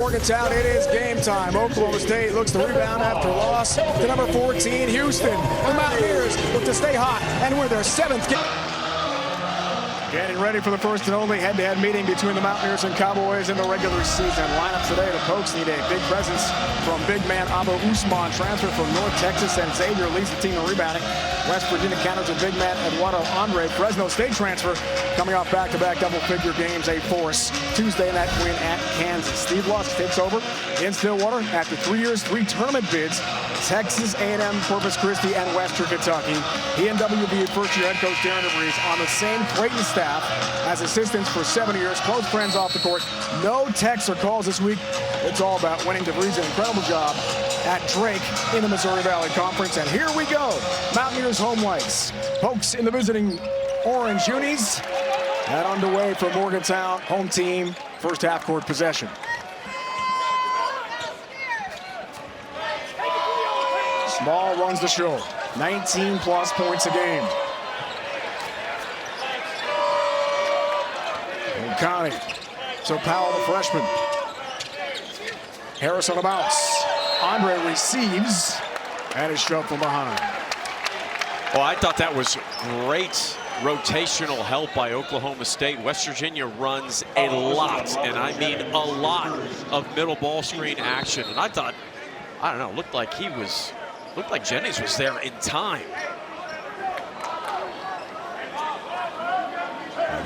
Morgantown, it is game time. Oklahoma State looks to rebound after loss to number 14, Houston. The Mountaineers look to stay hot and win their 7th game. Getting ready for the first and only head-to-head meeting between the Mountaineers and Cowboys in the regular season. Lineup today, the Pokes need a big presence from big man Abu Usman, transfer from North Texas, and Xavier leads the team in rebounding. West Virginia counters with big man Eduardo Andre, Fresno State transfer, coming off back-to-back double-figure games, a force. Tuesday in that win at Kansas. Steve Lusk takes over in Stillwater after 3 years, 3 tournament bids. Texas A&M, Corpus Christi, and Western Kentucky. He and WVU first-year head coach Darren DeVries on the same Creighton staff as assistants for 7 years, close friends off the court. No texts or calls this week. It's all about winning. DeVries an incredible job at Drake in the Missouri Valley Conference. And here we go. Mountaineers home whites. Pokes in the visiting orange unis. That underway for Morgantown, home team, first half court possession. Small runs the show. 19-plus points a game. County. So Powell, the freshman. Harris on a bounce. Andre receives and is shoved from behind. Oh, I thought that was great rotational help by Oklahoma State. West Virginia runs a lot, and I mean a lot, of middle ball screen action. And I thought, I don't know, looked like Jennings was there in time.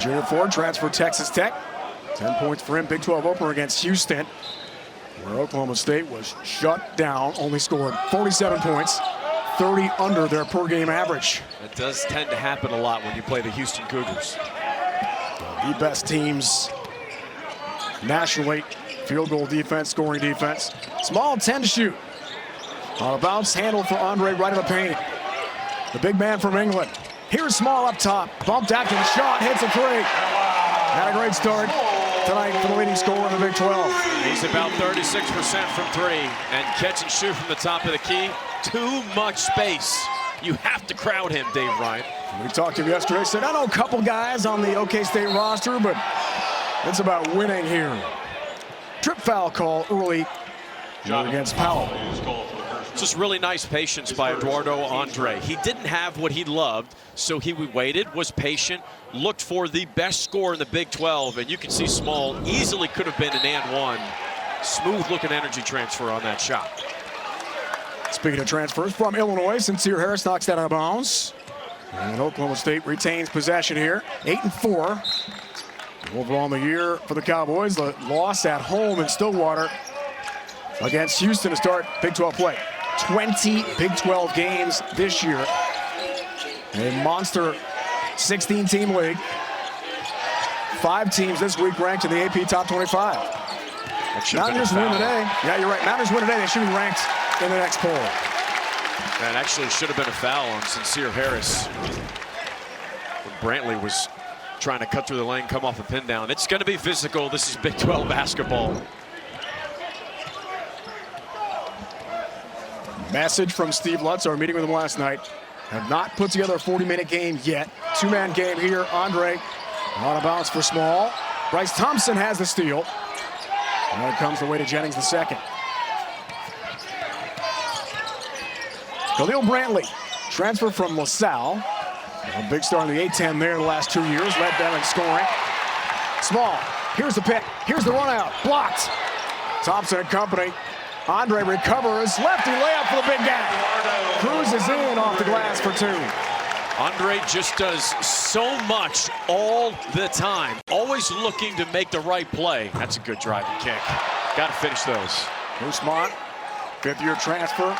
Junior Ford transferred Texas Tech. 10 points for him. Big 12 opener against Houston, where Oklahoma State was shut down. Only scored 47 points, 30 under their per game average. It does tend to happen a lot when you play the Houston Cougars. The best teams nationally. Field goal defense, scoring defense. Small 10 to shoot. On a bounce handle for Andre right in the paint. The big man from England. Here's Small up top. Bumped after the shot, hits a three. Had a great start tonight for the leading scorer in the Big 12. He's about 36% from three, and catch and shoot from the top of the key. Too much space. You have to crowd him, Dave Ryan. We talked to him yesterday. Said, I know a couple guys on the OK State roster, but it's about winning here. Trip foul call early against Powell. Just really nice patience by Eduardo Andre. He didn't have what he loved, so he waited, was patient, looked for the best score in the Big 12, and you can see Small easily could have been an and one. Smooth looking energy transfer on that shot. Speaking of transfers from Illinois, Sincere Harris knocks that out of bounds. And Oklahoma State retains possession here, 8-4. Overall in the year for the Cowboys, the loss at home in Stillwater against Houston to start Big 12 play. 20 Big 12 games this year. A monster 16-team league. 5 teams this week ranked in the AP Top 25. Mountaineers win today. Yeah, you're right. Mountaineers win today. They should be ranked in the next poll. That actually should have been a foul on Sincere Harris. When Brantley was trying to cut through the lane, come off a pin down. It's going to be physical. This is Big 12 basketball. Message from Steve Lutz, our meeting with him last night. Have not put together a 40-minute game yet. 2-man game here. Andre on a bounce for Small. Bryce Thompson has the steal. And it comes the way to Jennings the second. Khalil Brantley, transfer from LaSalle. A big star in the A-10 there the last 2 years. Led them in scoring. Small, here's the pick. Here's the run out. Blocked. Thompson and company. Andre recovers, lefty layup for the big guy. Cruises in off the glass for 2. Andre just does so much all the time. Always looking to make the right play. That's a good driving kick. Got to finish those. Usman, 5th-year transfer.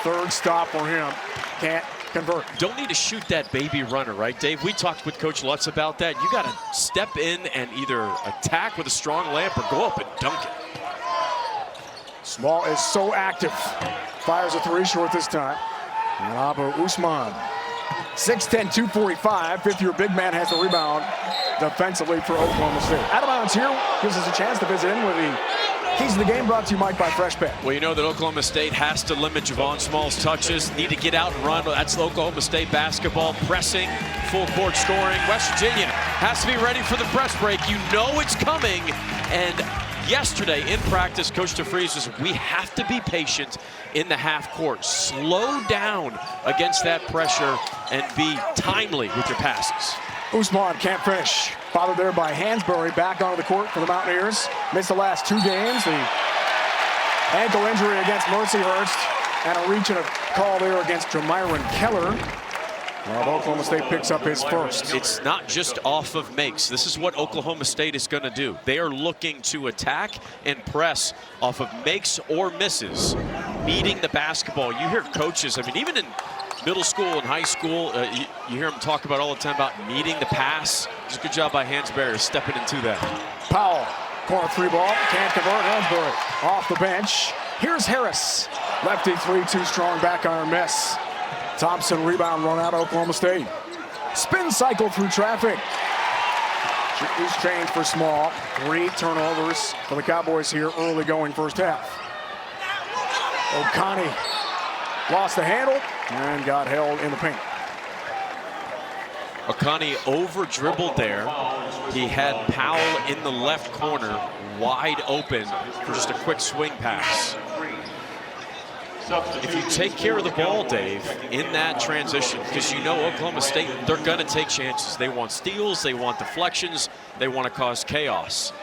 3rd stop for him. Can't convert. Don't need to shoot that baby runner, right, Dave? We talked with Coach Lutz about that. You got to step in and either attack with a strong layup or go up and dunk it. Small is so active. Fires a 3 short this time. And Abu Usman. 6'10", 245. 5th-year big man has the rebound defensively for Oklahoma State. Out of bounds here. Gives us a chance to visit in with the keys of the game, brought to you, Mike, by Fresh Bet. Well, you know that Oklahoma State has to limit Javon Small's touches. Need to get out and run. That's Oklahoma State basketball. Pressing, full court scoring. West Virginia has to be ready for the press break. You know it's coming. And yesterday in practice, Coach DeFries was, we have to be patient in the half court. Slow down against that pressure and be timely with your passes. Usman can't finish. Followed there by Hansberry, back onto the court for the Mountaineers. Missed the last 2 games. The ankle injury against Mercyhurst, and a reach and a call there against Jamyron Keller. Well, Oklahoma State picks up his first. It's not just off of makes. This is what Oklahoma State is going to do. They are looking to attack and press off of makes or misses, meeting the basketball. You hear coaches, I mean, even in middle school and high school, you hear them talk about all the time about meeting the pass. It's a good job by Hansberry stepping into that. Powell, corner 3 ball, can't convert. Hansberry off the bench. Here's Harris. Lefty 3, too strong, back iron miss. Thompson rebound run out of Oklahoma State. Spin cycle through traffic. Loose change for Small. 3 turnovers for the Cowboys here early going first half. O'Connor lost the handle and got held in the paint. O'Connor over dribbled there. He had Powell in the left corner wide open for just a quick swing pass. If you take care of the ball, Dave, in that transition, because you know Oklahoma State, they're going to take chances. They want steals, they want deflections, they want to cause chaos.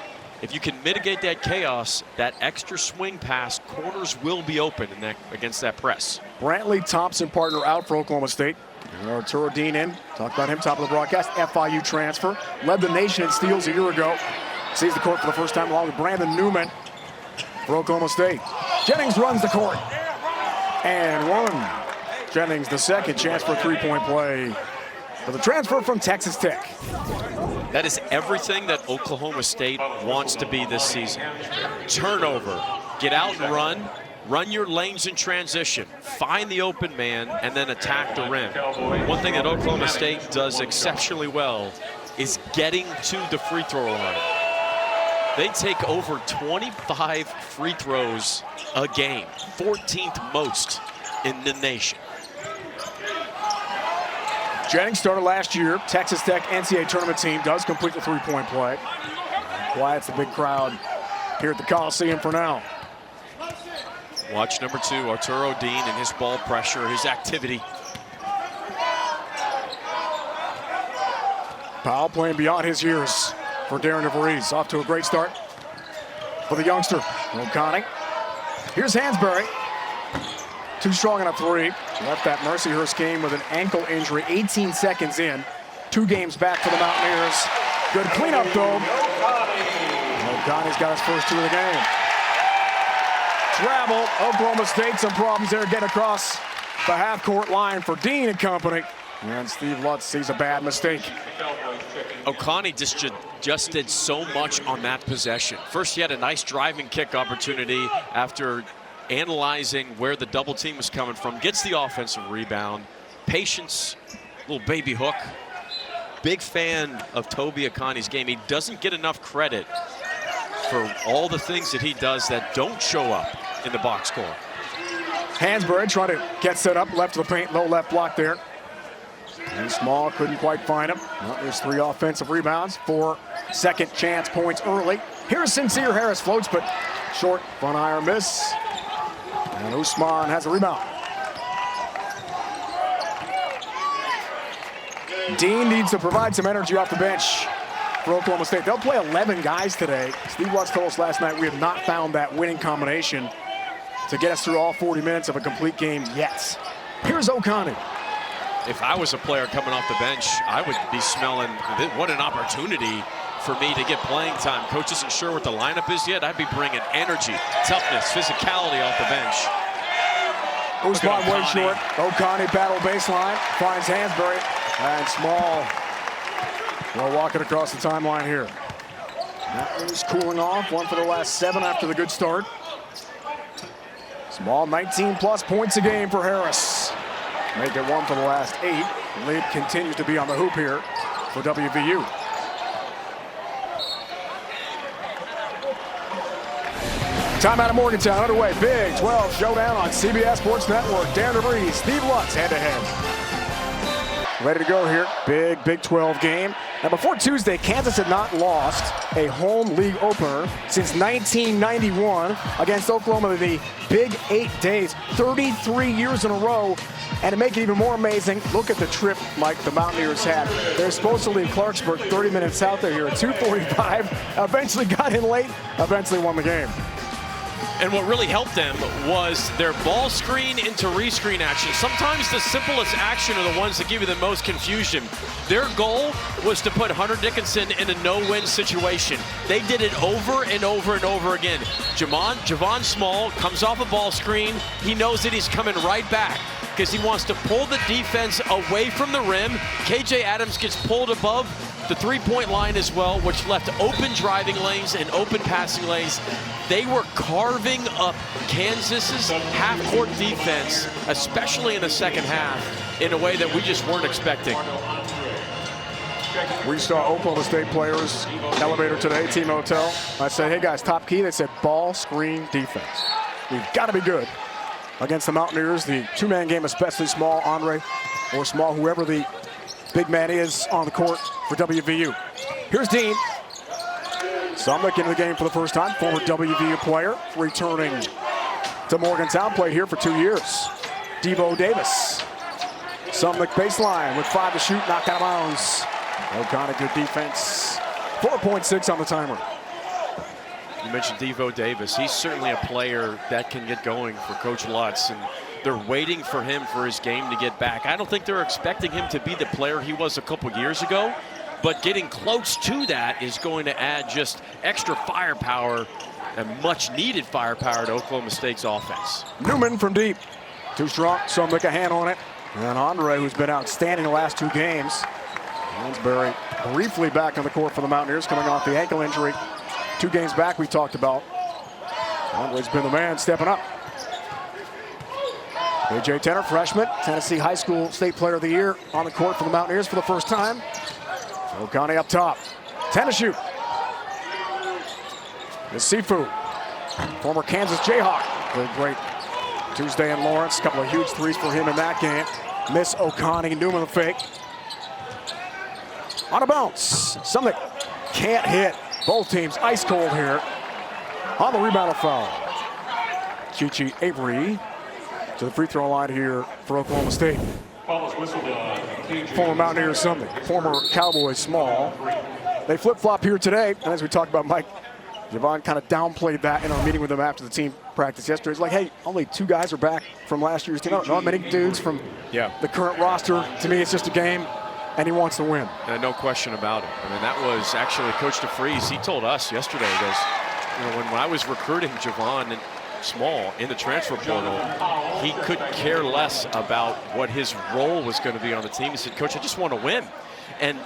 If you can mitigate that chaos, that extra swing pass, corners will be open in that, against that press. Brantley Thompson, partner out for Oklahoma State. Arturo Dean in. Talked about him, top of the broadcast. FIU transfer. Led the nation in steals a year ago. Sees the court for the first time along with Brandon Newman for Oklahoma State. Jennings runs the court. And one. Jennings, the second chance for a 3-point play for the transfer from Texas Tech. That is everything that Oklahoma State wants to be this season. Turnover, get out and run your lanes in transition, find the open man, and then attack the rim. One thing that Oklahoma State does exceptionally well is getting to the free throw line. They take over 25 free throws a game, 14th most in the nation. Jennings started last year. Texas Tech NCAA tournament team does complete the 3-point play. Quiets the big crowd here at the Coliseum for now. Watch number 2, Arturo Dean, and his ball pressure, his activity. Powell playing beyond his years for Darren DeVries. Off to a great start for the youngster. O'Connor. Here's Hansberry. Too strong on a 3. Left that Mercyhurst game with an ankle injury 18 seconds in. 2 games back for the Mountaineers. Good cleanup though. O'Connor's got his first 2 of the game. Travel. Oklahoma State, some problems there getting across the half-court line for Dean and company. And Steve Lutz sees a bad mistake. O'Connor just did so much on that possession. First, he had a nice driving kick opportunity after analyzing where the double team was coming from. Gets the offensive rebound. Patience, little baby hook. Big fan of Toby O'Connor's game. He doesn't get enough credit for all the things that he does that don't show up in the box score. Hansberry trying to get set up, left of the paint, low left block there. And Small couldn't quite find him. Well, there's 3 offensive rebounds, 4 second chance points early. Here's Sincere Harris, floats but short, front iron miss. And Usman has a rebound. Dean needs to provide some energy off the bench for Oklahoma State. They'll play 11 guys today. Steve Lutz told us last night we have not found that winning combination to get us through all 40 minutes of a complete game yet. Here's O'Connor. If I was a player coming off the bench, I would be smelling, what an opportunity for me to get playing time. Coach isn't sure what the lineup is yet. I'd be bringing energy, toughness, physicality off the bench. Usman way short. O'Connor battle baseline, finds Hansberry, and Small will walk it across the timeline here. That was cooling off, 1 for the last 7 after the good start. Small, 19+ points a game for Harris. Make it 1 for the last 8. Lead continues to be on the hoop here for WVU. Timeout at Morgantown underway. Big 12 showdown on CBS Sports Network. Darren DeVries, Steve Lutz head-to-head. Ready to go here. Big 12 game. Now, before Tuesday, Kansas had not lost a home league opener since 1991 against Oklahoma in the Big 8 days, 33 years in a row. And to make it even more amazing, look at the trip, Mike, the Mountaineers had. They're supposed to leave Clarksburg 30 minutes out there here at 2:45. Eventually got in late, eventually won the game. And what really helped them was their ball screen into rescreen action. Sometimes the simplest action are the ones that give you the most confusion. Their goal was to put Hunter Dickinson in a no-win situation. They did it over and over and over again. Javon Small comes off a ball screen. He knows that he's coming right back because he wants to pull the defense away from the rim. KJ Adams gets pulled above the three-point line as well, which left open driving lanes and open passing lanes. They were carving up Kansas's half-court defense, especially in the second half, in a way that we just weren't expecting. We saw Oklahoma State players elevator today, Team Hotel. I said, hey guys, top key. They said ball screen defense. We've got to be good against the Mountaineers. The two-man game, especially Small, Andre, or Small, whoever the big man is on the court for WVU. Here's Dean. Sumnick into the game for the first time, former WVU player, returning to Morgantown, played here for 2 years. Devo Davis. Sumnick baseline with 5 to shoot, knocked out of bounds. O'Connor, good defense. 4.6 on the timer. You mentioned Devo Davis. He's certainly a player that can get going for Coach Lutz, and they're waiting for him for his game to get back. I don't think they're expecting him to be the player he was a couple years ago, but getting close to that is going to add just extra firepower and much needed firepower to Oklahoma State's offense. Newman from deep. Too strong, Sumnick a hand on it. And Andre, who's been outstanding the last 2 games. Hansberry briefly back on the court for the Mountaineers, coming off the ankle injury. 2 games back we talked about. Andre's been the man stepping up. A.J. Tenner, freshman, Tennessee High School State Player of the Year, on the court for the Mountaineers for the first time. O'Connor up top. 10 to shoot. The Sifu, former Kansas Jayhawk. Great Tuesday in Lawrence. A couple of huge threes for him in that game. Miss O'Connor, Newman the fake. On a bounce. Sumnick can't hit. Both teams ice cold here. On the rebound, a foul. Chichi Avery to the free throw line here for Oklahoma State. Former Mountaineers Sumnick, former Cowboys Small. They flip-flop here today, and as we talked about, Mike, Javon kind of downplayed that in our meeting with him after the team practice yesterday. He's like, hey, only 2 guys are back from last year's team. Not many dudes from the current roster. To me, it's just a game, and he wants to win. No question about it. I mean, that was actually Coach DeFries. He told us yesterday, he goes, you know, when I was recruiting Javon and Small in the transfer portal, he couldn't care less about what his role was going to be on the team. He said, Coach, I just want to win. And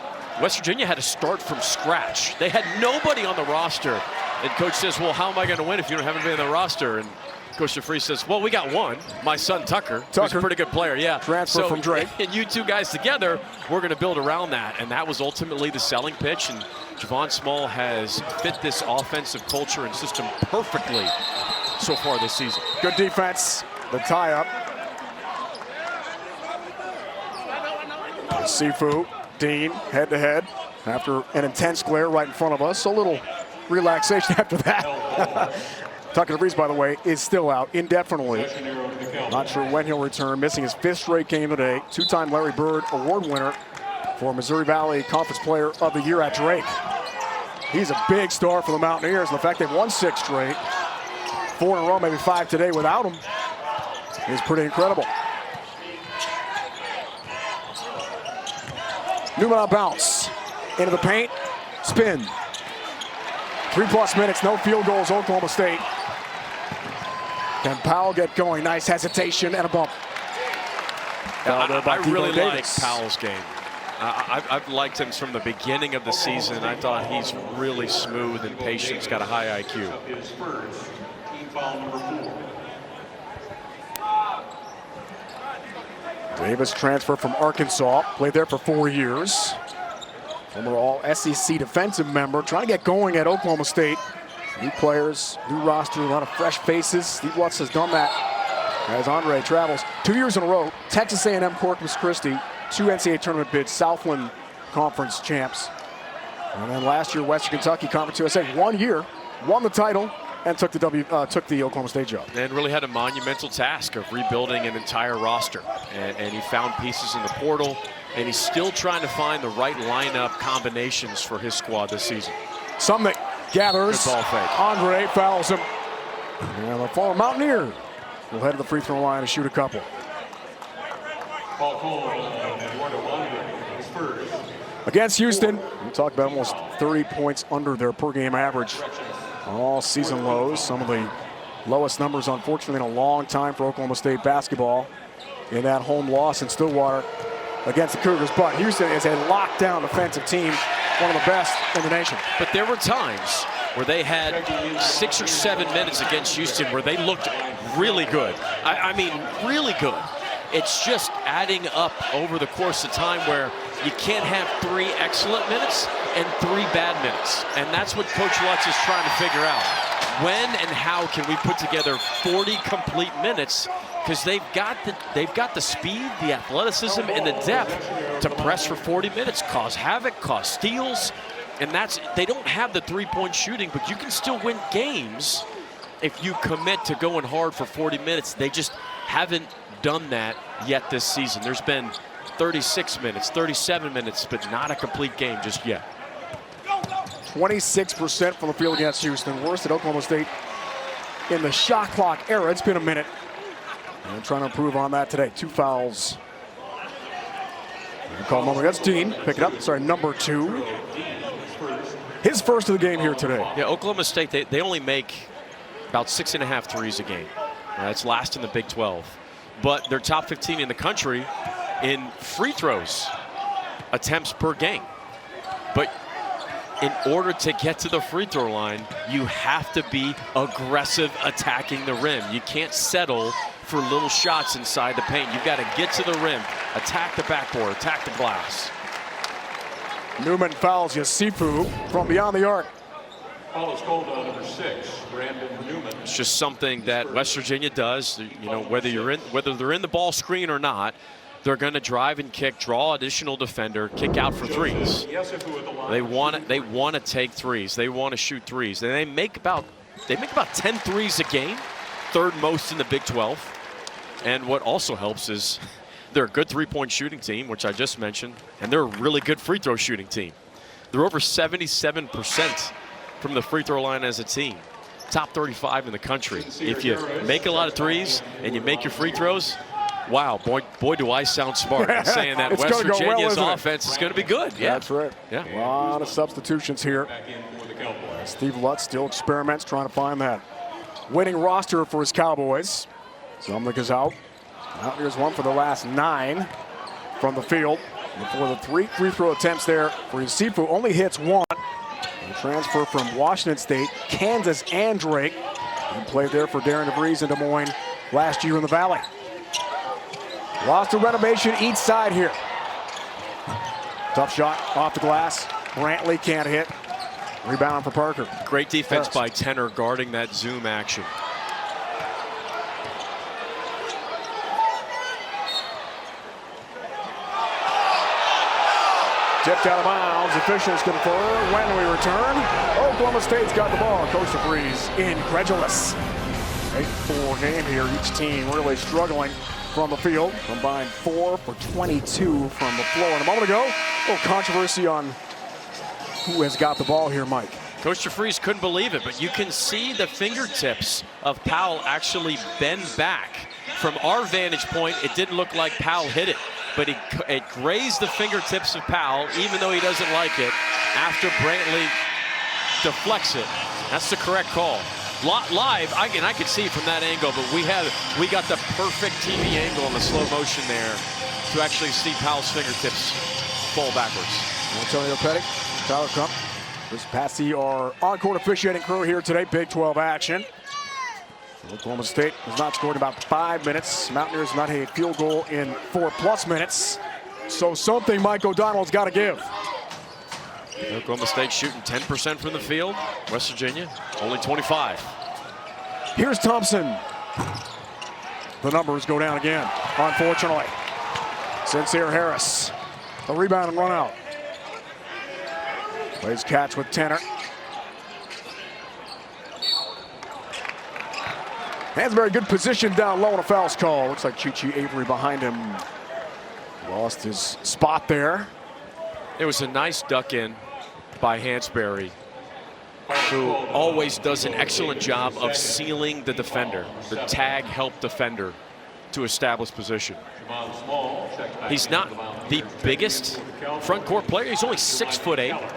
West Virginia had to start from scratch. They had nobody on the roster. And Coach says, well, how am I going to win if you don't have anybody on the roster? And Coach DeFries says, well, we got one. My son, Tucker, who's a pretty good player. Yeah. Transfer from Drake. And you 2 guys together, we're going to build around that. And that was ultimately the selling pitch. And Javon Small has fit this offensive culture and system perfectly so far this season. Good defense. The tie-up. Sifu, Dean, head-to-head after an intense glare right in front of us. A little relaxation after that. Tucker DeFries, by the way, is still out indefinitely. Not sure when he'll return. Missing his 5th straight game today. 2-time Larry Bird Award winner for Missouri Valley Conference Player of the Year at Drake. He's a big star for the Mountaineers. And the fact they've won 6 straight, 4 in a row, maybe 5 today without him, is pretty incredible. Newman on bounce. Into the paint. Spin. 3+ minutes, no field goals, Oklahoma State. Can Powell get going? Nice hesitation and a bump. I really like Powell's game. I've liked him from the beginning of the season. I thought he's really smooth and patient. He's got a high IQ. Davis transferred from Arkansas, played there for 4 years. Former All-SEC defensive member, trying to get going at Oklahoma State. New players, new roster, a lot of fresh faces. Steve Lutz has done that as Andre travels 2 years in a row. Texas A&M, Corpus Christi, 2 NCAA tournament bids, Southland Conference champs. And then last year, Western Kentucky Conference USA, 1 year, won the title, and took the Oklahoma State job. And really had a monumental task of rebuilding an entire roster. And he found pieces in the portal, and he's still trying to find the right lineup combinations for his squad this season. Sumnick gathers. Good ball fake. Andre fouls him. And the former Mountaineer will head to the free throw line and shoot a couple. Against Houston, we talked about almost 30 points under their per game average. All season lows, some of the lowest numbers, unfortunately, in a long time for Oklahoma State basketball in that home loss in Stillwater against the Cougars. But Houston is a lockdown defensive team, one of the best in the nation. But there were times where they had 6 or 7 minutes against Houston where they looked really good. I mean, really good. It's just adding up over the course of time where you can't have 3 excellent minutes and 3 bad minutes. And that's what Coach Lutz is trying to figure out. When and how can we put together 40 complete minutes? Because they've got the speed, the athleticism, and the depth to press for 40 minutes, cause havoc, cause steals. And they don't have the 3-point shooting, but you can still win games if you commit to going hard for 40 minutes. They just haven't done that yet this season. There's been 36 minutes, 37 minutes, but not a complete game just yet. 26% from the field against Houston, worst at Oklahoma State in the shot clock era. It's been a minute. And trying to improve on that today. 2 fouls. Call number, that's Dean. Pick it up. Sorry, number 2. His first of the game here today. Yeah, Oklahoma State, they only make about 6.5 threes a game. That's last in the Big 12. But they're top 15 in the country in free throws attempts per game. But in order to get to the free throw line, you have to be aggressive attacking the rim. You can't settle for little shots inside the paint. You've got to get to the rim, attack the backboard, attack the glass. Newman fouls Yasifu from beyond the arc. Foul is called on number 6, Brandon Newman. It's just something that West Virginia does. You know, whether they're in the ball screen or not, they're going to drive and kick, draw additional defender, kick out for threes. They want to take threes. They want to shoot threes. And they make about 10 threes a game, 3rd most in the Big 12. And what also helps is they're a good 3-point shooting team, which I just mentioned, and they're a really good free throw shooting team. They're over 77% from the free throw line as a team. Top 35 in the country. If you make a lot of threes and you make your free throws, wow, boy, do I sound smart in saying that West Virginia's offense is going to be good. Yeah, that's right. Yeah, a lot of substitutions here. Steve Lutz still experiments trying to find that winning roster for his Cowboys. Zumnick is out. Mountaineers 1 for the last 9 from the field. Before the 3 free throw attempts there for Yasifu, only hits 1. A transfer from Washington State, Kansas, and Drake. He played there for Darren DeVries in Des Moines last year in the Valley. Roster renovation each side here. Tough shot off the glass. Brantley can't hit. Rebound for Parker. Great defense by Tenor guarding that zoom action. Tipped out of bounds. Officials confer when we return. Oklahoma State's got the ball. Coach DeVries incredulous. 8-4 game here. Each team really struggling from the field. Combined 4 for 22 from the floor. And a moment ago, a little controversy on who has got the ball here, Mike. Coach DeVries couldn't believe it, but you can see the fingertips of Powell actually bend back. From our vantage point, it didn't look like Powell hit it, but it grazed the fingertips of Powell, even though he doesn't like it, after Brantley deflects it. That's the correct call. Live, I could see it from that angle, but we got the perfect TV angle in the slow motion there to actually see Powell's fingertips fall backwards. Antonio Pettit, Tyler Crump, Chris Patsy, our on-court officiating crew here today. Big 12 action. Oklahoma State has not scored in about 5 minutes. Mountaineers not had a field goal in 4+ minutes. So something Mike O'Donnell's got to give. Oklahoma State shooting 10% from the field. West Virginia only 25. Here's Thompson. The numbers go down again, unfortunately. Sincere Harris, the rebound and run out. Plays catch with Tanner. Hansberry, good position down low on a foul's call. Looks like Chi-Chi Avery behind him. Lost his spot there. It was a nice duck in by Hansberry, who always does an excellent job of sealing the defender, the tag help defender, to establish position. He's not the biggest front court player. He's only 6'8",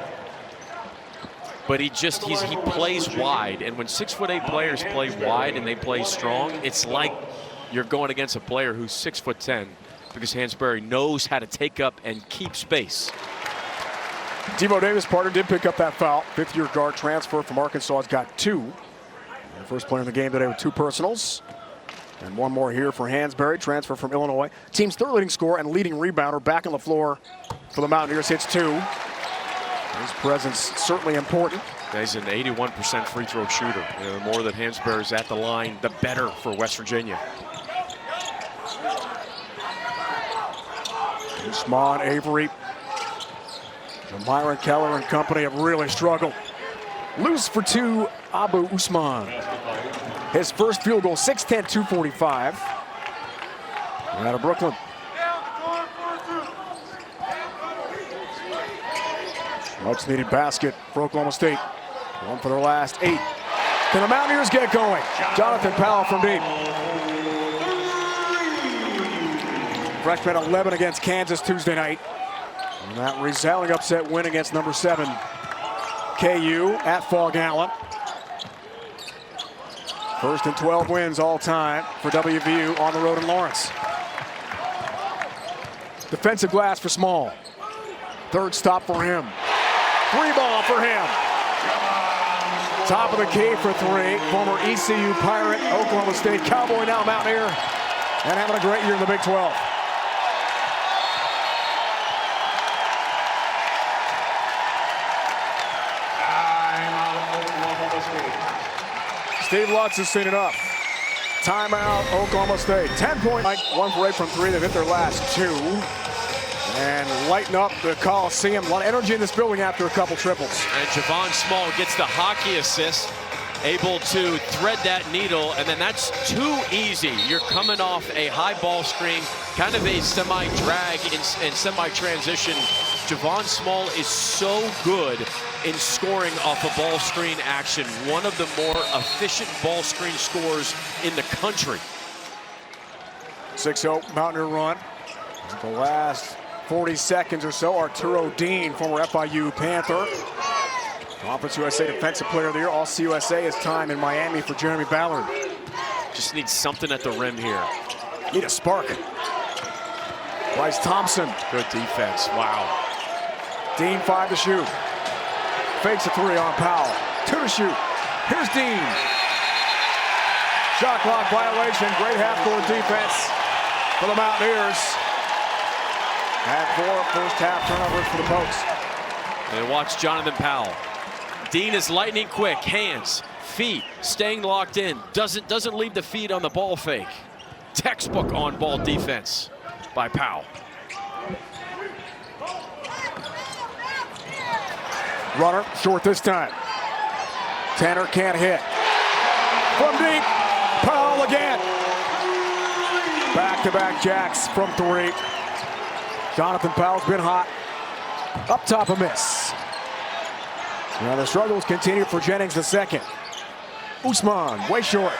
but he plays wide. And when 6'8" players play wide and they play strong, it's like you're going against a player who's 6'10", because Hansberry knows how to take up and keep space. Devo Davis, partner, did pick up that foul. Fifth-year guard transfer from Arkansas has got 2. The first player in the game today with 2 personals. And one more here for Hansberry, transfer from Illinois. Team's third leading scorer and leading rebounder back on the floor for the Mountaineers. Hits 2. His presence certainly important. He's an 81% free throw shooter. The more that Hansberry's at the line, the better for West Virginia. Usman, Avery, Myron Keller and company have really struggled. Loose for 2, Abu Usman. His first field goal, 6'10", 245. Out of Brooklyn. Much needed basket for Oklahoma State. One for their last 8. Can the Mountaineers get going? Jonathan Powell from deep. Freshman 11 against Kansas Tuesday night. And that resounding upset win against number 7 KU at Fog Allen. First in 12 wins all time for WVU on the road in Lawrence. Defensive glass for Small. Third stop for him. 3-ball for him. Top of the key for 3. Former ECU Pirate, Oklahoma State Cowboy, now Mountaineer, and having a great year in the Big 12. Steve Lutz has seen enough. Timeout, Oklahoma State. 10-point, 1 for 8 from 3. They've hit their last 2. And lighten up the Coliseum. A lot of energy in this building after a couple triples. And Javon Small gets the hockey assist, able to thread that needle, and then that's too easy. You're coming off a high ball screen, kind of a semi-drag and semi-transition. Javon Small is so good in scoring off a ball screen action. One of the more efficient ball screen scorers in the country. 6-0 Mountaineer run. The last 40 seconds or so, Arturo Dean, former FIU Panther. Conference USA Defensive Player of the Year. All CUSA his time in Miami for Jeremy Ballard. Just needs something at the rim here. Need a spark. Bryce Thompson. Good defense. Wow. Dean 5 to shoot. Fakes a 3 on Powell. 2 to shoot. Here's Dean. Shot clock violation. Great half-court defense for the Mountaineers. Had 4 first half turnovers for the Pokes. And watch Jonathan Powell. Dean is lightning quick. Hands, feet, staying locked in. Doesn't leave the feet on the ball fake. Textbook on-ball defense by Powell. Runner short this time. Tanner can't hit. From deep, Powell again. Back-to-back jacks from 3. Jonathan Powell's been hot. Up top, a miss. Now the struggles continue for Jennings the second. Usman, way short.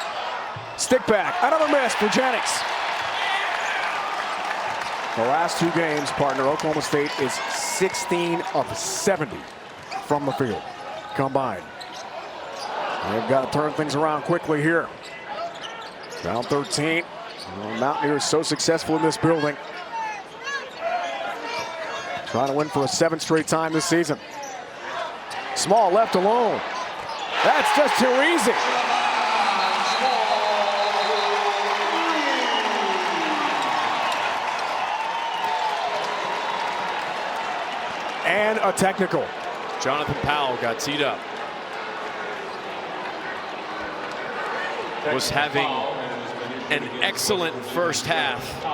Stick back, another miss for Jennings. The last 2 games, partner, Oklahoma State is 16 of 70 from the field combined. They've got to turn things around quickly here. Down 13. The Mountaineers so successful in this building. Trying to win for a 7th straight time this season. Small left alone. That's just too easy. And a technical. Jonathan Powell got teed up. Was having an excellent first half.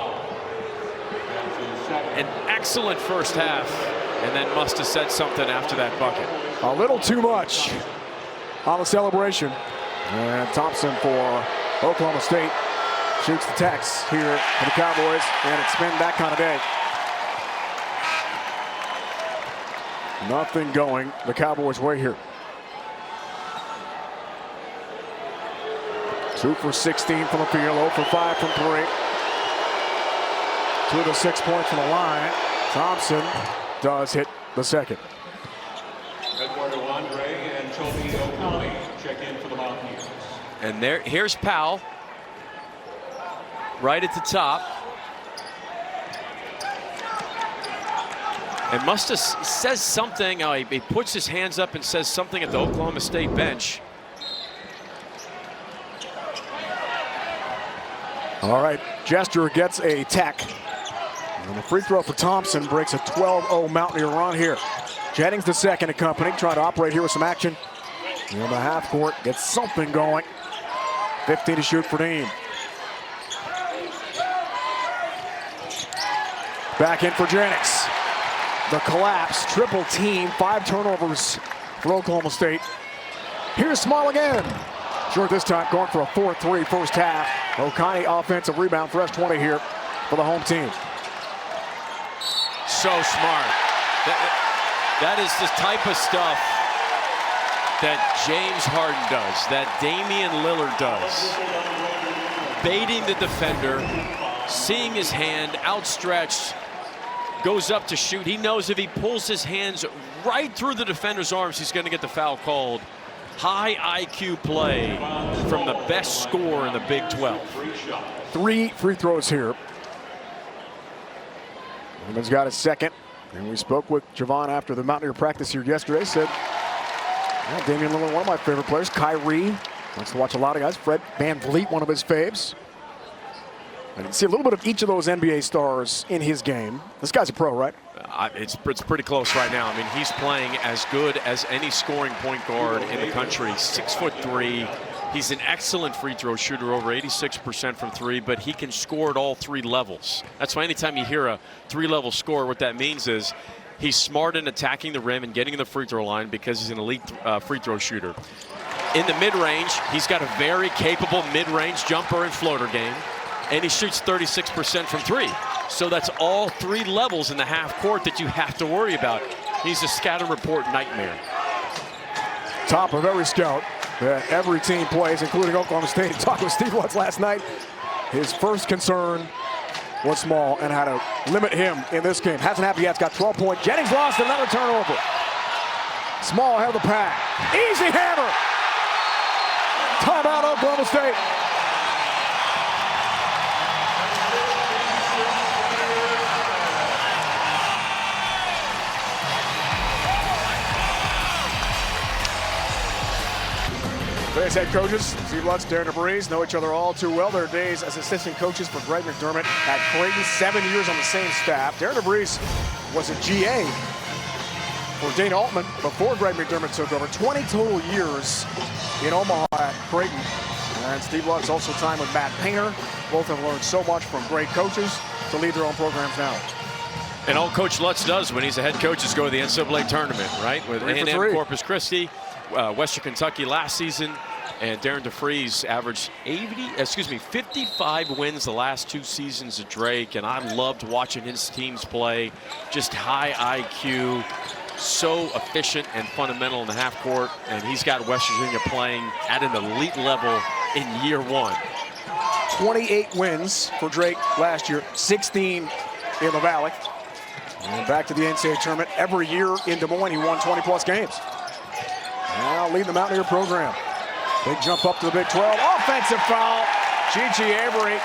An excellent first half. and then must have said something after that bucket. A little too much on the celebration. And Thompson for Oklahoma State shoots the Tex here for the Cowboys, and it's been that kind of day. Nothing going the Cowboys' way here. 2 for 16 from the field, 0 for 5 from 3. 2 of the 6 points from the line. Thompson does hit the second. Eduardo Andre and Toby O'Connell check in for the Mountaineers. And here's Powell, right at the top. And must have says something. He puts his hands up and says something at the Oklahoma State bench. All right, Jester gets a tech. And the free throw for Thompson breaks a 12-0 Mountaineer run here. Jennings the second accompanying, trying to operate here with some action. In the half court, gets something going. 15 to shoot for Dean. Back in for Jennings. The collapse, triple team, 5 turnovers for Oklahoma State. Here's Small again. Short this time, going for a 4-3 first half. O'Connell offensive rebound, fresh 20 here for the home team. So smart. That is the type of stuff that James Harden does, that Damian Lillard does. Baiting the defender, seeing his hand outstretched, goes up to shoot. He knows if he pulls his hands right through the defender's arms, he's going to get the foul called. High IQ play from the best scorer in the Big 12. 3 free throws here. He's got his second. And we spoke with Javon after the Mountaineer practice here yesterday. Said, yeah, Damian Lillard, one of my favorite players. Kyrie, likes to watch a lot of guys. Fred VanVleet, one of his faves. I can see a little bit of each of those NBA stars in his game. This guy's a pro, right? It's pretty close right now. I mean, he's playing as good as any scoring point guard in the country. 6'3". He's an excellent free throw shooter, over 86% from 3, but he can score at all 3 levels. That's why anytime you hear a 3-level score, what that means is he's smart in attacking the rim and getting in the free throw line because he's an elite free throw shooter. In the mid-range, he's got a very capable mid-range jumper and floater game, and he shoots 36% from 3. So that's all 3 levels in the half court that you have to worry about. He's a scatter report nightmare. Top of every scout that every team plays, including Oklahoma State. Talked with Steve Watts last night. His first concern was Small and how to limit him in this game. Hasn't happened yet. It's got 12 points. Jennings lost another turnover. Small held the pad. Easy hammer. Timeout, Oklahoma State. Today's head coaches, Steve Lutz, Darren DeVries, know each other all too well. Their days as assistant coaches for Greg McDermott at Creighton, 7 years on the same staff. Darren DeVries was a GA for Dane Altman before Greg McDermott took over. 20 total years in Omaha at Creighton. And Steve Lutz also time with Matt Painter. Both have learned so much from great coaches to lead their own programs now. And all Coach Lutz does when he's a head coach is go to the NCAA tournament, right? With A&M Corpus Christi, Western Kentucky last season, and Darren DeVries averaged 55 wins the last 2 seasons at Drake, and I loved watching his teams play. Just high IQ, so efficient and fundamental in the half court, and he's got West Virginia playing at an elite level in year 1. 28 wins for Drake last year, 16 in the Valley. And back to the NCAA tournament. Every year in Des Moines, he won 20-plus games. Now leading the Mountaineer program. Big jump up to the Big 12. Offensive foul. Chi Avery,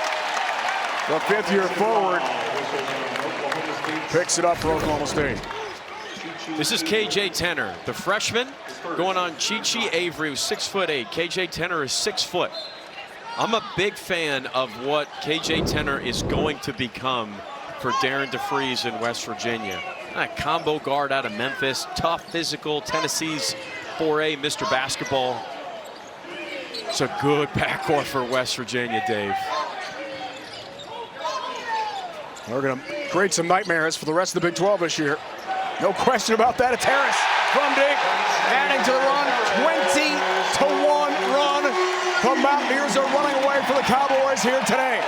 the 5th-year forward, picks it up for Oklahoma State. This is KJ Tenor, the freshman, going on Chi Avery, who's 6'8". KJ Tenor is 6 foot. I'm a big fan of what KJ Tenor is going to become for Darren DeVries in West Virginia. A combo guard out of Memphis, tough, physical, Tennessee's 4A Mr. Basketball. It's a good backcourt for West Virginia, Dave. We're going to create some nightmares for the rest of the Big 12 this year. No question about that. It's Harris from deep, adding to the run. 20-1 run. The Mountaineers are running away for the Cowboys here today.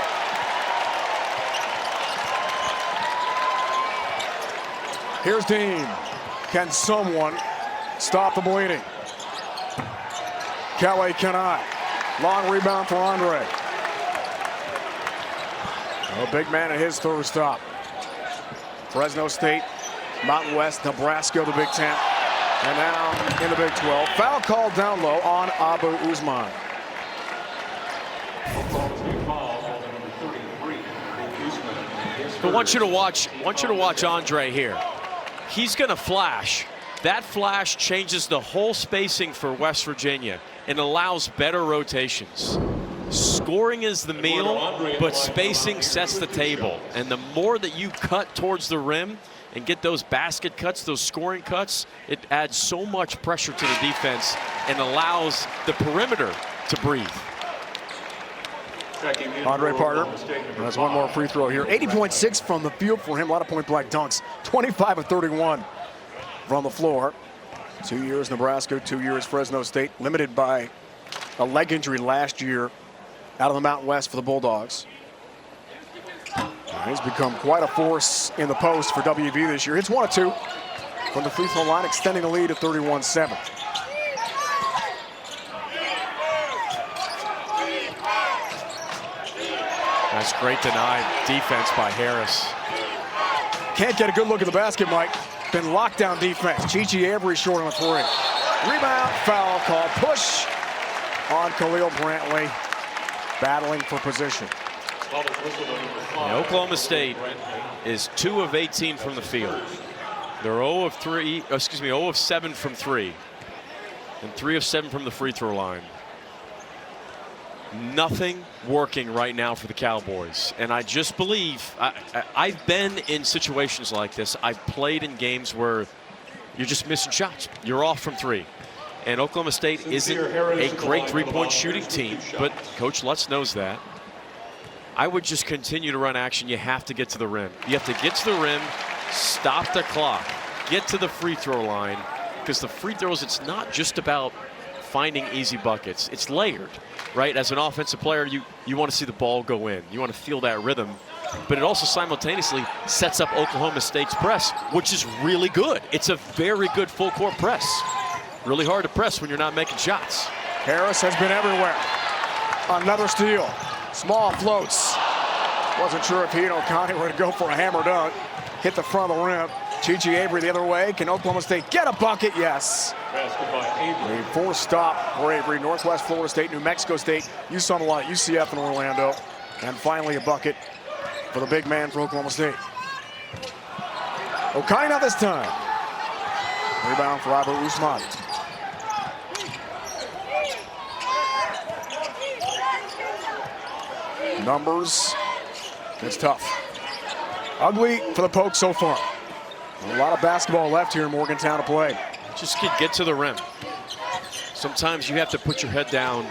Here's Dean. Can someone stop the bleeding? Kelly cannot. Long rebound for Andre. A big man at his third stop. Fresno State, Mountain West, Nebraska, the Big Ten. And now in the Big 12. Foul called down low on Abu Usman. But I want you to watch Andre here. He's going to flash. That flash changes the whole spacing for West Virginia and allows better rotations. Scoring is the meal, but spacing sets the table. And the more that you cut towards the rim and get those basket cuts, those scoring cuts, it adds so much pressure to the defense and allows the perimeter to breathe. Andre Parker has one more free throw here. 80.6 from the field for him. A lot of point-blank dunks. 25 of 31 from the floor. 2 years Nebraska, 2 years Fresno State. Limited by a leg injury last year out of the Mountain West for the Bulldogs. He's become quite a force in the post for WV this year. Hits 1 of 2 from the free throw line, extending the lead to 31-7. That's great denied defense by Harris. Can't get a good look at the basket, Mike. Been lockdown defense. Chichi Avery short on a 3. Rebound, foul call, push on Khalil Brantley, battling for position. And Oklahoma State is 2 of 18 from the field. They're 0 of 7 from 3, and 3 of 7 from the free throw line. Nothing working right now for the Cowboys, and I just believe I've been in situations like this. I've played in games where you're just missing shots. You're off from 3. And Oklahoma State isn't a great three-point shooting team, but Coach Lutz knows that. I would just continue to run action. You have to get to the rim. You have to get to the rim, stop the clock, get to the free throw line, because the free throws, it's not just about finding easy buckets. It's layered, right? As an offensive player, you want to see the ball go in. You want to feel that rhythm. But it also simultaneously sets up Oklahoma State's press, which is really good. It's a very good full court press. Really hard to press when you're not making shots. Harris has been everywhere. Another steal. Small floats. Wasn't sure if he and O'Connor were going to go for a hammer dunk. Hit the front of the rim. Chichi Avery the other way. Can Oklahoma State get a bucket? Yes. A 4-stop for Avery. Northwest Florida State, New Mexico State. You saw him a lot at UCF and Orlando. And finally a bucket for the big man for Oklahoma State. O'Connor not this time. Rebound for Abu Usman. Numbers. It's tough. Ugly for the Pokes so far. A lot of basketball left here in Morgantown to play. Just get to the rim. Sometimes you have to put your head down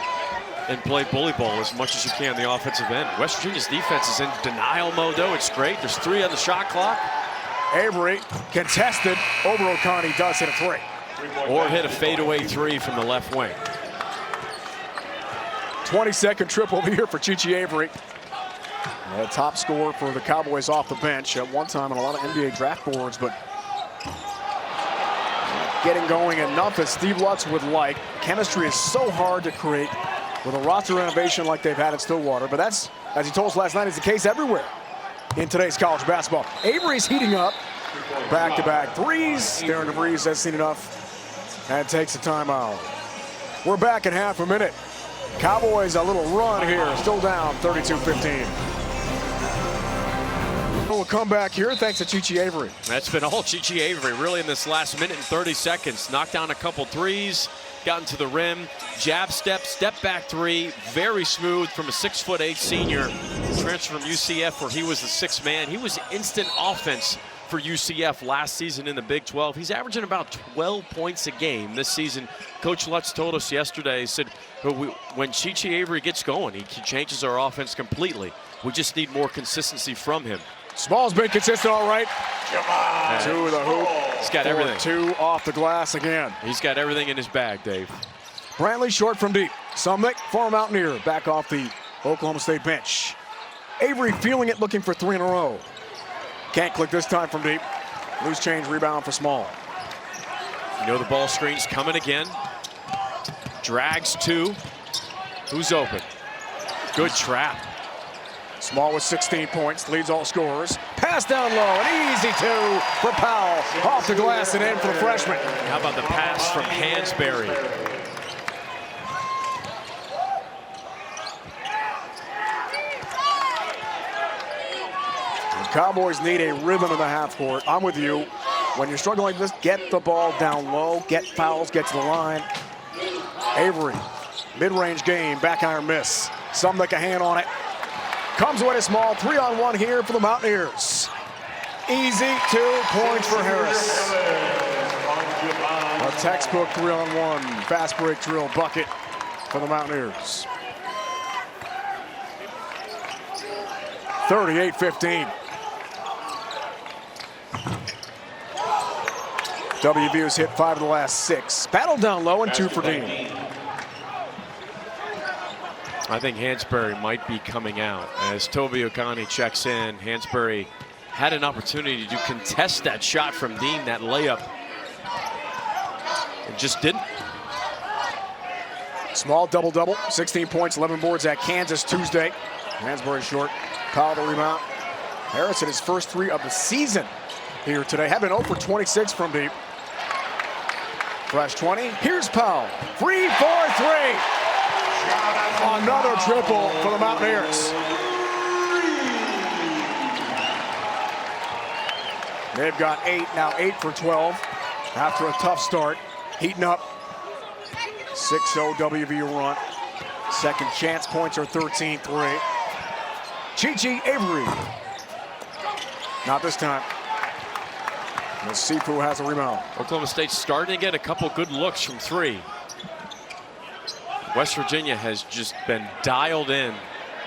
and play bully ball as much as you can on the offensive end. West Virginia's defense is in denial mode, though. It's great. There's 3 on the shot clock. Avery contested over O'Connor. He does hit a 3. Or hit a fadeaway 3 from the left wing. 22nd triple of the year for Chichi Avery. The top scorer for the Cowboys off the bench at one time on a lot of NBA draft boards, but getting going enough as Steve Lutz would like. Chemistry is so hard to create with a roster renovation like they've had at Stillwater, but that's, as he told us last night, is the case everywhere in today's college basketball. Avery's heating up. Back-to-back threes. Darren DeVries has seen enough and takes a timeout. We're back in half a minute. Cowboys a little run here, still down 32-15. We'll come back here thanks to Chichi Avery. That's been all Chichi Avery really in this last minute and 30 seconds. Knocked down a couple threes, gotten to the rim, jab step back 3, very smooth from a 6'8" senior. Transfer from UCF where he was the 6th man. He was instant offense for UCF last season in the Big 12. He's averaging about 12 points a game this season. Coach Lutz told us yesterday, he said, when Chichi Avery gets going, he changes our offense completely. We just need more consistency from him. Small's been consistent all right. To the hoop. He's got everything. 2 off the glass again. He's got everything in his bag, Dave. Brantley short from deep. Sumnick, former Mountaineer, back off the Oklahoma State bench. Avery feeling it, looking for 3 in a row. Can't click this time from deep. Loose change rebound for Small. You know the ball screen's coming again. Drags 2. Who's open? Good trap. Small with 16 points, leads all scorers. Pass down low, an easy 2 for Powell. Off the glass and in for the freshman. How about the pass from Hansberry? The Cowboys need a rhythm in the half court. I'm with you. When you're struggling like this, get the ball down low, get fouls, get to the line. Avery, mid-range game, back iron miss. Sumnick a hand on it. Comes away to Small, 3-on-1 here for the Mountaineers. Easy 2 points for Harris. A textbook 3-on-1 fast break drill bucket for the Mountaineers. 38-15. WVU's hit 5 of the last 6. Battle down low and 2 for Dean. I think Hansberry might be coming out. As Toby Okani checks in, Hansberry had an opportunity to contest that shot from Dean, that layup. It just didn't. Small double-double, 16 points, 11 boards at Kansas Tuesday. Hansberry short, Powell the rebound. Harris hit his first 3 of the season here today. Have been 0 for 26 from deep. Fresh 20, here's Powell. 3 for 3. Another triple for the Mountaineers. They've got 8, now 8 for 12 after a tough start. Heating up. 6-0 WVU run. Second chance points are 13-3. Chi-Chi Avery. Not this time. And Sifu has a rebound. Oklahoma State's starting to get a couple good looks from 3. West Virginia has just been dialed in,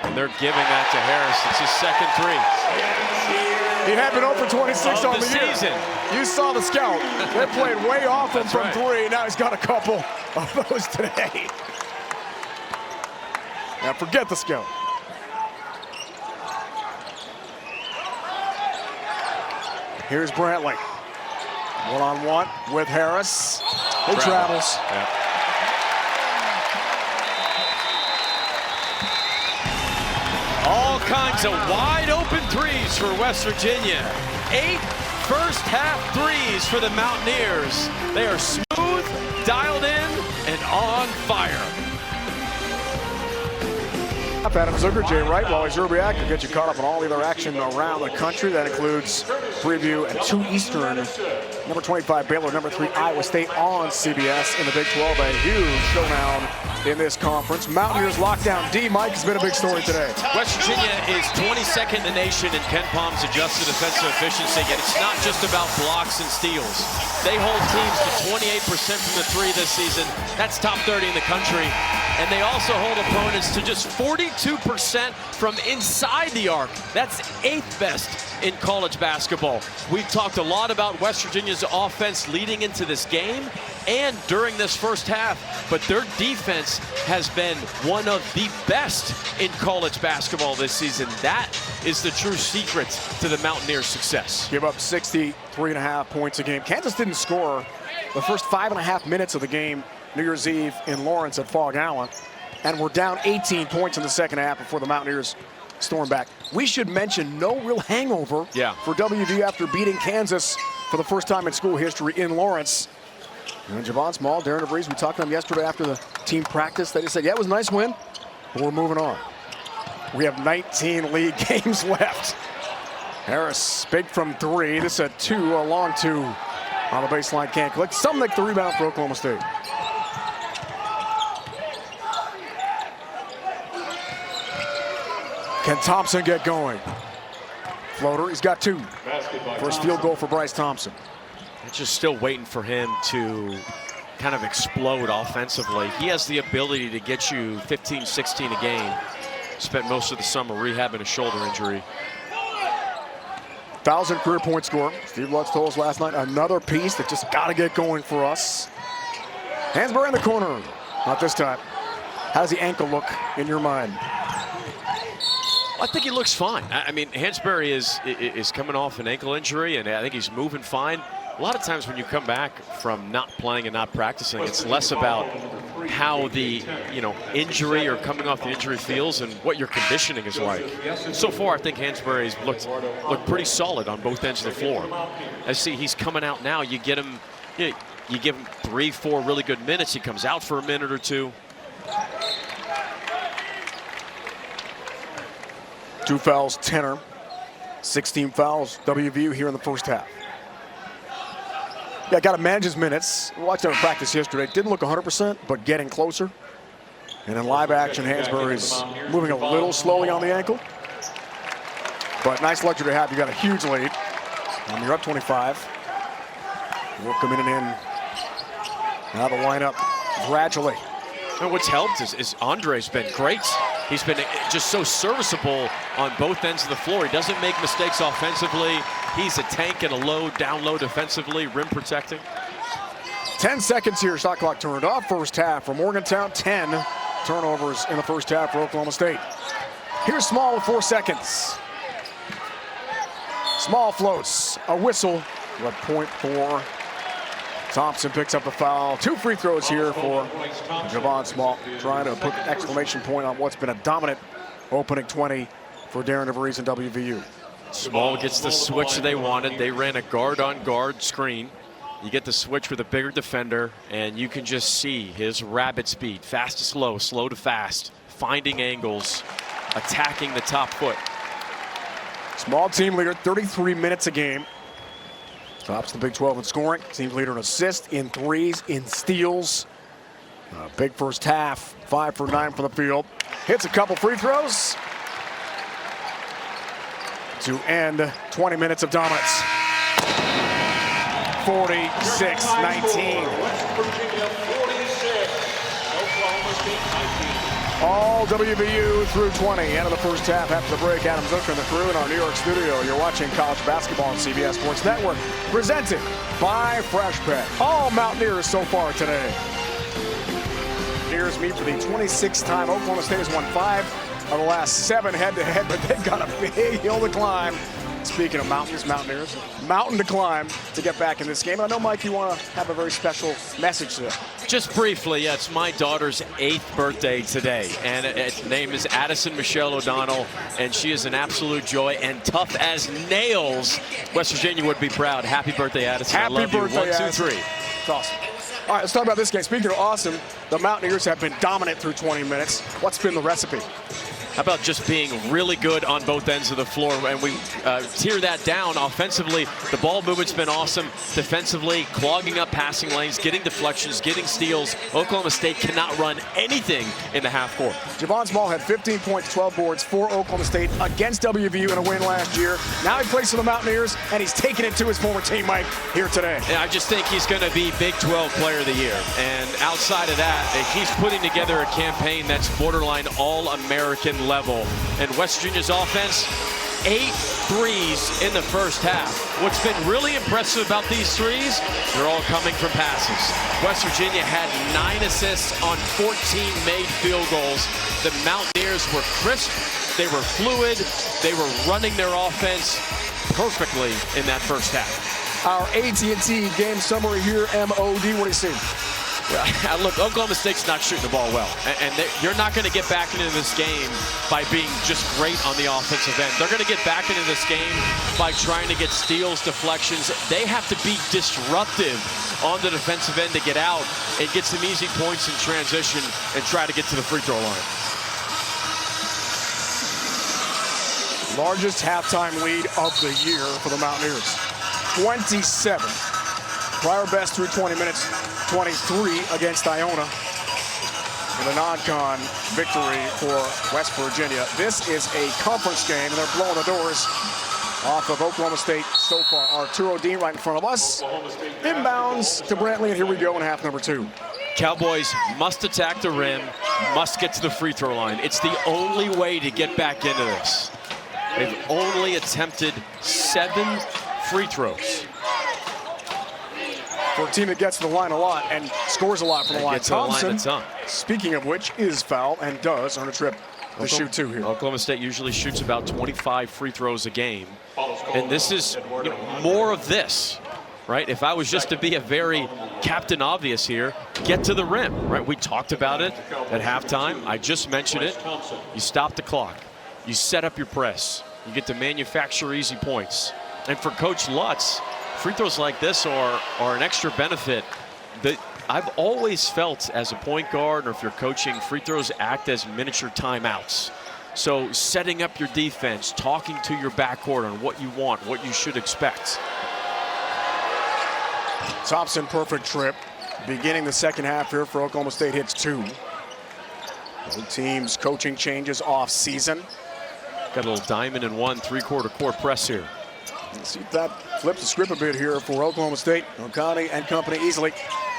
and they're giving that to Harris. It's his second 3. He had been 0 for 26 on the season. Year. You saw the scout. They played way off him from 3. Now he's got a couple of those today. Now forget the scout. Here's Brantley. 1-on-1 with Harris. He travels. Yeah. All kinds of wide open 3s for West Virginia. 8 first half 3s for the Mountaineers. They are smooth, dialed in, and on fire. Adam Zucker, Jay Wright, Wally Zerbiak will get you caught up on all the other action around the country. That includes preview at 2 Eastern. Number 25 Baylor, number 3 Iowa State on CBS in the Big 12. A huge showdown in this conference. Mountaineers lockdown D. Mike has been a big story today. West Virginia is 22nd in the nation in Ken Palm's adjusted defensive efficiency, and it's not just about blocks and steals. They hold teams to 28% from the 3 this season. That's top 30 in the country. And they also hold opponents to just 42% from inside the arc. That's 8th best in college basketball. We've talked a lot about West Virginia's offense leading into this game and during this first half, but their defense has been one of the best in college basketball this season. That is the true secret to the Mountaineers' success. Give up 63.5 points a game. Kansas didn't score the first 5.5 minutes of the game New Year's Eve in Lawrence at Fog Allen, and we're down 18 points in the second half before the Mountaineers storm back. We should mention no real hangover for WVU after beating Kansas for the first time in school history in Lawrence. And Javon Small, Darren DeVries, we talked to them yesterday after the team practice. They just said, yeah, it was a nice win, but we're moving on. We have 19 league games left. Harris, big from 3. This is a long 2 on the baseline, can't click. Sumnick the rebound for Oklahoma State. Can Thompson get going? Floater, he's got 2. First field goal for Bryce Thompson. It's just still waiting for him to kind of explode offensively. He has the ability to get you 15, 16 a game. Spent most of the summer rehabbing a shoulder injury. 1,000 career point scorer. Steve Lutz told us last night, another piece that just got to get going for us. Hansberry in the corner. Not this time. How does the ankle look in your mind? I think he looks fine. I mean, Hansberry is coming off an ankle injury, and I think he's moving fine. A lot of times when you come back from not playing and not practicing, it's less about how the injury or coming off the injury feels and what your conditioning is like. So far, I think Hansberry's looked pretty solid on both ends of the floor. I see he's coming out now. You get him, you give him 3-4 really good minutes. He comes out for a minute or two. 2 fouls, Tenor. 16 fouls, WVU here in the first half. Yeah, got to manage his minutes. Watched him in practice yesterday. Didn't look 100%, but getting closer. And in live action, Hansberry's moving a little slowly on the ankle. But nice luxury to have. You got a huge lead. And you're up 25. We're coming in. Now the lineup gradually. And what's helped is Andre's been great. He's been just so serviceable on both ends of the floor. He doesn't make mistakes offensively. He's a tank and a low, down low defensively, rim protecting. 10 seconds here. Shot clock turned off. First half for Morgantown. 10 turnovers in the first half for Oklahoma State. Here's Small with 4 seconds. Small floats. A whistle. What point for Thompson picks up the foul. 2 free throws here for Javon Small, trying to put an exclamation point on what's been a dominant opening 20 for Darren DeVries and WVU. Small gets the switch they wanted. They ran a guard-on-guard screen. You get the switch with a bigger defender, and you can just see his rabbit speed. Fast to slow, slow to fast, finding angles, attacking the top foot. Small team leader, 33 minutes a game. Tops the Big 12 in scoring. Team leader in assists, in threes, in steals. Big first half, 5 for 9 from the field. Hits a couple free throws to end 20 minutes of dominance. 46-19. All WVU through 20. End of the first half after the break. Adam Zucker and the crew in our New York studio. You're watching college basketball on CBS Sports Network. Presented by Fresh Pet. All Mountaineers so far today. Mountaineers meet for the 26th time. Oklahoma State has won 5 of the last 7 head-to-head, but they've got a big hill to climb. Speaking of Mountaineers, mountain to climb to get back in this game. And I know, Mike, you want to have a very special message to them. Just briefly, yeah, it's my daughter's 8th birthday today, and its name is Addison Michelle O'Donnell, and she is an absolute joy and tough as nails. West Virginia would be proud. Happy birthday, Addison. Happy I love birthday, you. 1, 2, Addison. 3. It's awesome. All right, let's talk about this game. Speaking of awesome, the Mountaineers have been dominant through 20 minutes. What's been the recipe? How about just being really good on both ends of the floor? And we tear that down offensively. The ball movement's been awesome. Defensively, clogging up passing lanes, getting deflections, getting steals. Oklahoma State cannot run anything in the half court. Javon Small had 15 points, 12 boards for Oklahoma State against WVU in a win last year. Now he plays for the Mountaineers, and he's taking it to his former team, Mike, here today. And I just think he's going to be Big 12 Player of the Year. And outside of that, he's putting together a campaign that's borderline All-American level. And West Virginia's offense, 8 threes in the first half. What's been really impressive about these threes, they're all coming from passes. West Virginia had 9 assists on 14 made field goals. The Mountaineers were crisp, they were fluid, they were running their offense perfectly in that first half. Our AT&T game summary here, MOD, what do you see? Look, Oklahoma State's not shooting the ball well, and you're not going to get back into this game by being just great on the offensive end. They're going to get back into this game by trying to get steals, deflections. They have to be disruptive on the defensive end to get out and get some easy points in transition and try to get to the free throw line. Largest halftime lead of the year for the Mountaineers. 27. Prior best through 20 minutes, 23 against Iona. And a non-con victory for West Virginia. This is a conference game, and they're blowing the doors off of Oklahoma State so far. Arturo Dean right in front of us. Inbounds to Brantley, and here we go in half number 2. Cowboys must attack the rim, must get to the free throw line. It's the only way to get back into this. They've only attempted 7 free throws. For a team that gets to the line a lot and scores a lot from the line. Thompson, speaking of which, is fouled and does earn a trip to shoot 2 here. Oklahoma State usually shoots about 25 free throws a game. And this is more of this, right? If I was just to be a very Captain Obvious here, get to the rim, right? We talked about it at halftime. I just mentioned it. You stop the clock. You set up your press. You get to manufacture easy points. And for Coach Lutz, free throws like this are an extra benefit that I've always felt as a point guard, or if you're coaching, free throws act as miniature timeouts. So setting up your defense, talking to your backcourt on what you want, what you should expect. Thompson, perfect trip. Beginning the second half here for Oklahoma State, hits 2. Both teams coaching changes off season. Got a little diamond and 1 3/4 court press here. Let's see if that flips the script a bit here for Oklahoma State. O'Connor and company easily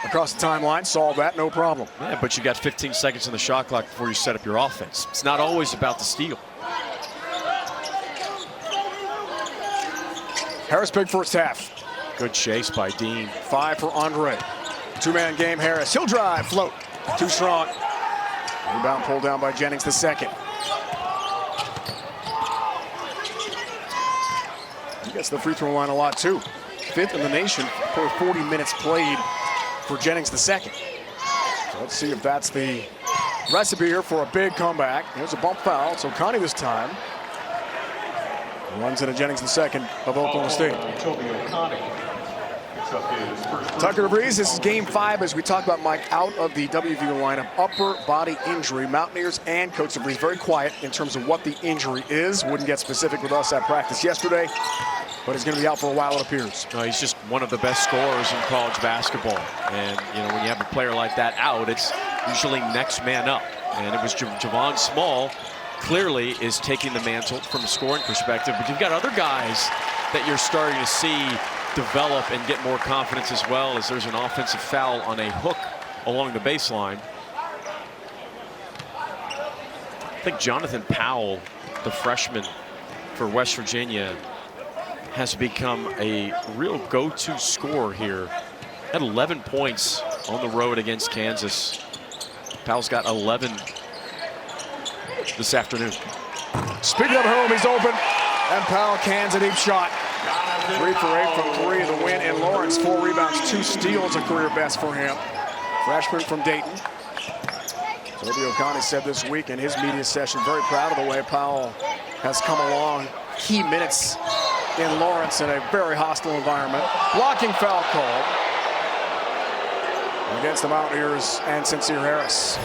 across the timeline, solve that, no problem. Yeah, but you got 15 seconds in the shot clock before you set up your offense. It's not always about the steal. Harris, big first half. Good chase by Dean. 5 for Andre. 2-man game, Harris. He'll drive, float. Too strong. Rebound pulled down by Jennings the second. He gets the free throw line a lot too. 5th in the nation per 40 minutes played for Jennings the second. So let's see if that's the recipe here for a big comeback. Here's a bump foul. So Connie this time runs into Jennings the second of Oklahoma State. Tucker DeVries, this is game 5 as we talk about Mike out of the WVU lineup. Upper body injury. Mountaineers and Coach DeVries very quiet in terms of what the injury is. Wouldn't get specific with us at practice yesterday, but he's going to be out for a while, it appears. He's just one of the best scorers in college basketball. And, when you have a player like that out, it's usually next man up. And it was Javon Small clearly is taking the mantle from a scoring perspective. But you've got other guys that you're starting to see develop and get more confidence as well, as there's an offensive foul on a hook along the baseline. I think Jonathan Powell, the freshman for West Virginia, has become a real go-to scorer here. Had 11 points on the road against Kansas. Powell's got 11 this afternoon. Speaking of home, he's open, and Powell cans a deep shot. 3 for 8 from 3, the win in Lawrence. 4 rebounds, 2 steals, a career best for him. Freshman from Dayton. Toby O'Connor said this week in his media session, very proud of the way Powell has come along. Key minutes in Lawrence in a very hostile environment. Blocking foul called against the Mountaineers and Sincere Harris.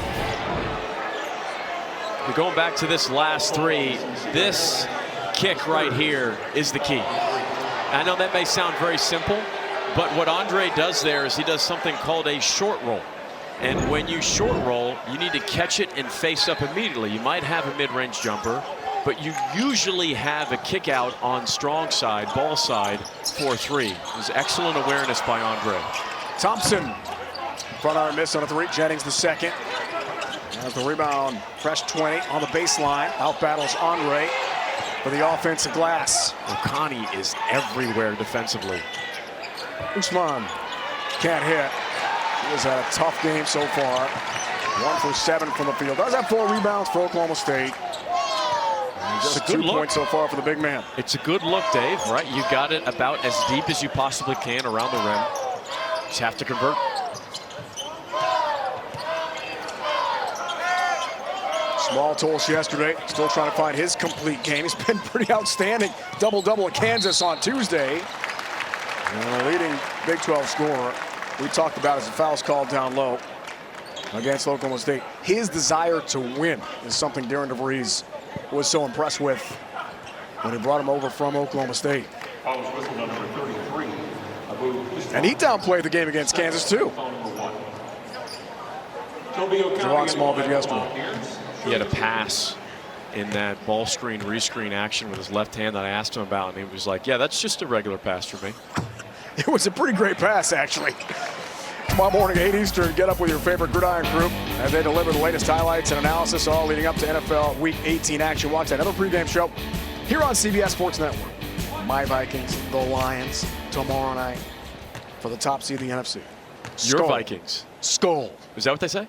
We're going back to this last 3. This kick right here is the key. I know that may sound very simple, but what Andre does there is he does something called a short roll. And when you short roll, you need to catch it and face up immediately. You might have a mid-range jumper, but you usually have a kick out on strong side, ball side, for 3. It was excellent awareness by Andre. Thompson, front arm miss on a 3. Jennings the second. Has the rebound, fresh 20 on the baseline. Out battles Andre for the offensive glass. O'Connor is everywhere defensively. Usman can't hit. He has had a tough game so far. 1 for 7 from the field. Does have 4 rebounds for Oklahoma State. And just 2 points so far for the big man. It's a good look, Dave, right? You got it about as deep as you possibly can around the rim. Just have to convert. Small toss yesterday, still trying to find his complete game. He's been pretty outstanding. Double-double at Kansas on Tuesday. And a leading Big 12 scorer. We talked about as the foul's called down low against Oklahoma State. His desire to win is something Darren DeVries was so impressed with when he brought him over from Oklahoma State. And he downplayed the game against Kansas too. Javon Small did yesterday. He had a pass in that ball screen, rescreen action with his left hand that I asked him about, and he was like, yeah, that's just a regular pass for me. It was a pretty great pass, actually. Tomorrow morning, 8 Eastern, get up with your favorite Gridiron group as they deliver the latest highlights and analysis all leading up to NFL Week 18 action. Watch another pregame show here on CBS Sports Network. My Vikings, the Lions, tomorrow night for the top seed of the NFC. Your Skull. Vikings. Skull. Is that what they say?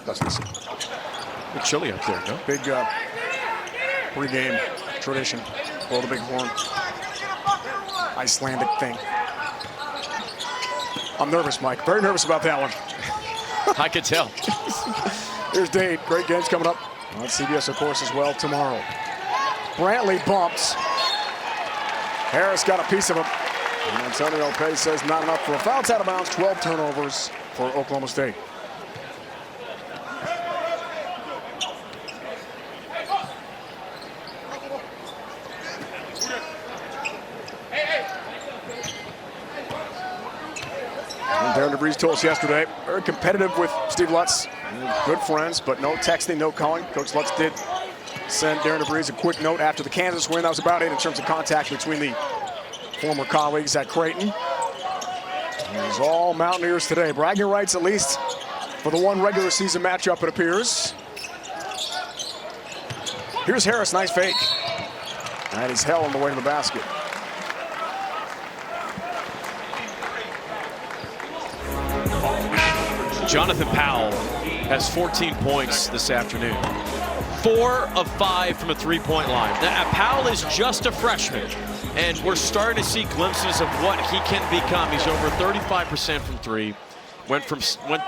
That's what they say. It's chilly up there, no? Big pregame tradition. Blow the big horn. Icelandic thing. I'm nervous, Mike. Very nervous about that one. I could tell. Here's Dade. Great games coming up on CBS, of course, as well tomorrow. Brantley bumps. Harris got a piece of him. And Antonio Pace says not enough for a foul. It's out of bounds. 12 turnovers for Oklahoma State. Darren DeVries told us yesterday, very competitive with Steve Lutz. Good friends, but no texting, no calling. Coach Lutz did send Darren DeVries a quick note after the Kansas win. That was about it in terms of contact between the former colleagues at Creighton. It was all Mountaineers today. Bragging rights, at least, for the one regular season matchup, it appears. Here's Harris, nice fake. And he's held on the way to the basket. Jonathan Powell has 14 points this afternoon. 4 of 5 from a three-point line. Now, Powell is just a freshman, and we're starting to see glimpses of what he can become. He's over 35% from three. Went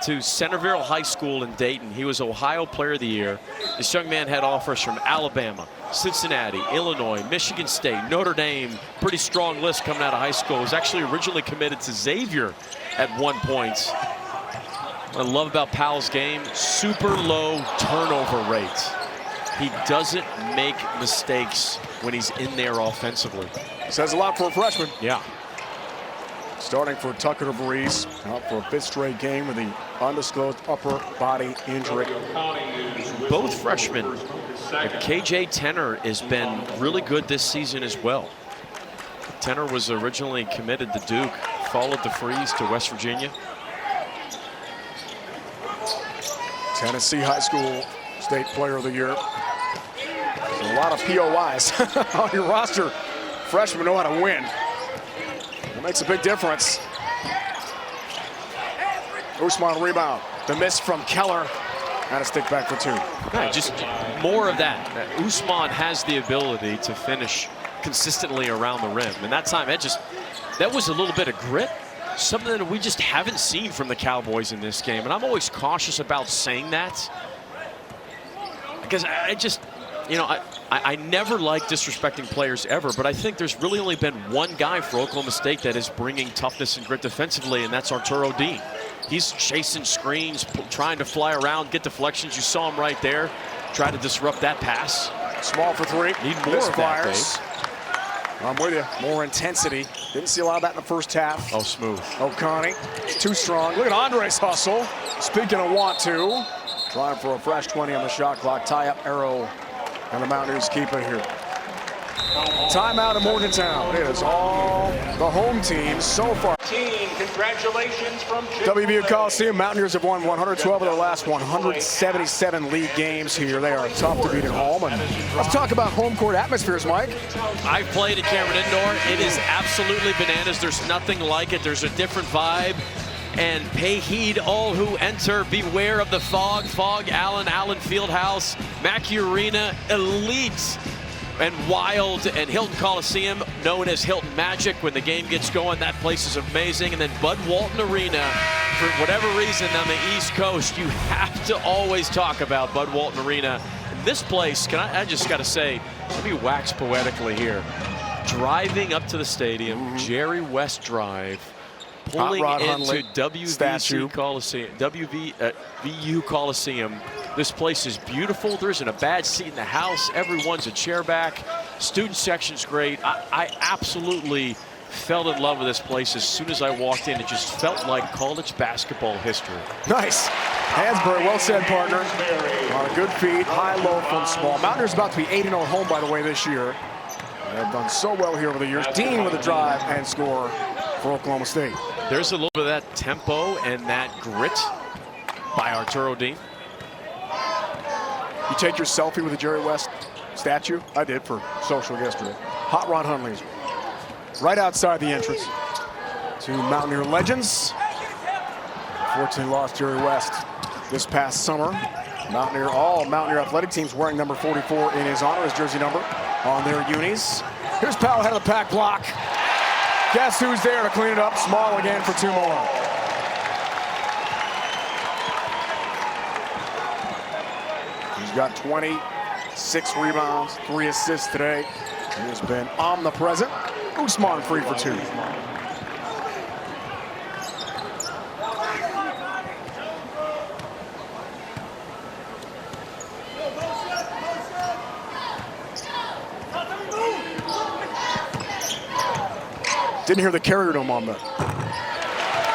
to Centerville High School in Dayton. He was Ohio Player of the Year. This young man had offers from Alabama, Cincinnati, Illinois, Michigan State, Notre Dame. Pretty strong list coming out of high school. He was actually originally committed to Xavier at one point. What I love about Powell's game, super low turnover rate. He doesn't make mistakes when he's in there offensively. Says a lot for a freshman. Yeah. Starting for Tucker DeVries, out for a 5th straight game with the undisclosed upper body injury. Both freshmen. KJ Tenor has been really good this season as well. Tenor was originally committed to Duke, followed DeVries to West Virginia. Tennessee High School State Player of the Year. There's a lot of POIs on your roster. Freshmen know how to win. It makes a big difference. Usman rebound. The miss from Keller. And a stick back for 2. Right, just more of that. Usman has the ability to finish consistently around the rim. And that time, that was a little bit of grit. Something that we just haven't seen from the Cowboys in this game. And I'm always cautious about saying that. Because I never like disrespecting players ever, but I think there's really only been one guy for Oklahoma State that is bringing toughness and grit defensively, and that's Arturo Dean. He's chasing screens, trying to fly around, get deflections. You saw him right there. Try to disrupt that pass. Small for 3. Need more of that, Dave. I'm with you. More intensity. Didn't see a lot of that in the first half. Oh, smooth. O'Connie, too strong. Look at Andre's hustle. Speaking of want to, trying for a fresh 20 on the shot clock. Tie up arrow, and the Mountaineers keep it here. Timeout in Morgantown. It is all the home teams so far. Congratulations from WVU Coliseum. Mountaineers have won 112 of their last 177 league games here. They are tough to beat at home. And let's talk about home court atmospheres, Mike. I've played at Cameron Indoor. It is absolutely bananas. There's nothing like it. There's a different vibe. And pay heed, all who enter. Beware of the fog. Fog, Allen Fieldhouse, Mackey Arena, elite and wild, and Hilton Coliseum, known as Hilton Magic. When the game gets going, that place is amazing. And then Bud Walton Arena, for whatever reason on the East Coast, you have to always talk about Bud Walton Arena. And this place, I just got to say, let me wax poetically here. Driving up to the stadium, Jerry West Drive, pulling into WVU Coliseum. This place is beautiful. There isn't a bad seat in the house. Everyone's a chair back. Student section's great. I absolutely fell in love with this place as soon as I walked in. It just felt like college basketball history. Nice. Hansberry, well said, partner. Good feed, high, low from small. Mountaineers about to be 8-0 at home, by the way, this year. They've done so well here over the years. Dean with a drive and score for Oklahoma State. There's a little bit of that tempo and that grit by Arturo Dean. You take your selfie with a Jerry West statue? I did for social yesterday. Hot Rod Hundley's right outside the entrance to Mountaineer legends. Unfortunately lost Jerry West this past summer. All Mountaineer athletic teams wearing number 44 in his honor, his jersey number on their unis. Here's Powell, head of the pack block. Guess who's there to clean it up? Small again for 2 more. He's got 26 rebounds, 3 assists today. He has been omnipresent. Usman free for 2. Didn't hear the carrier dome on that.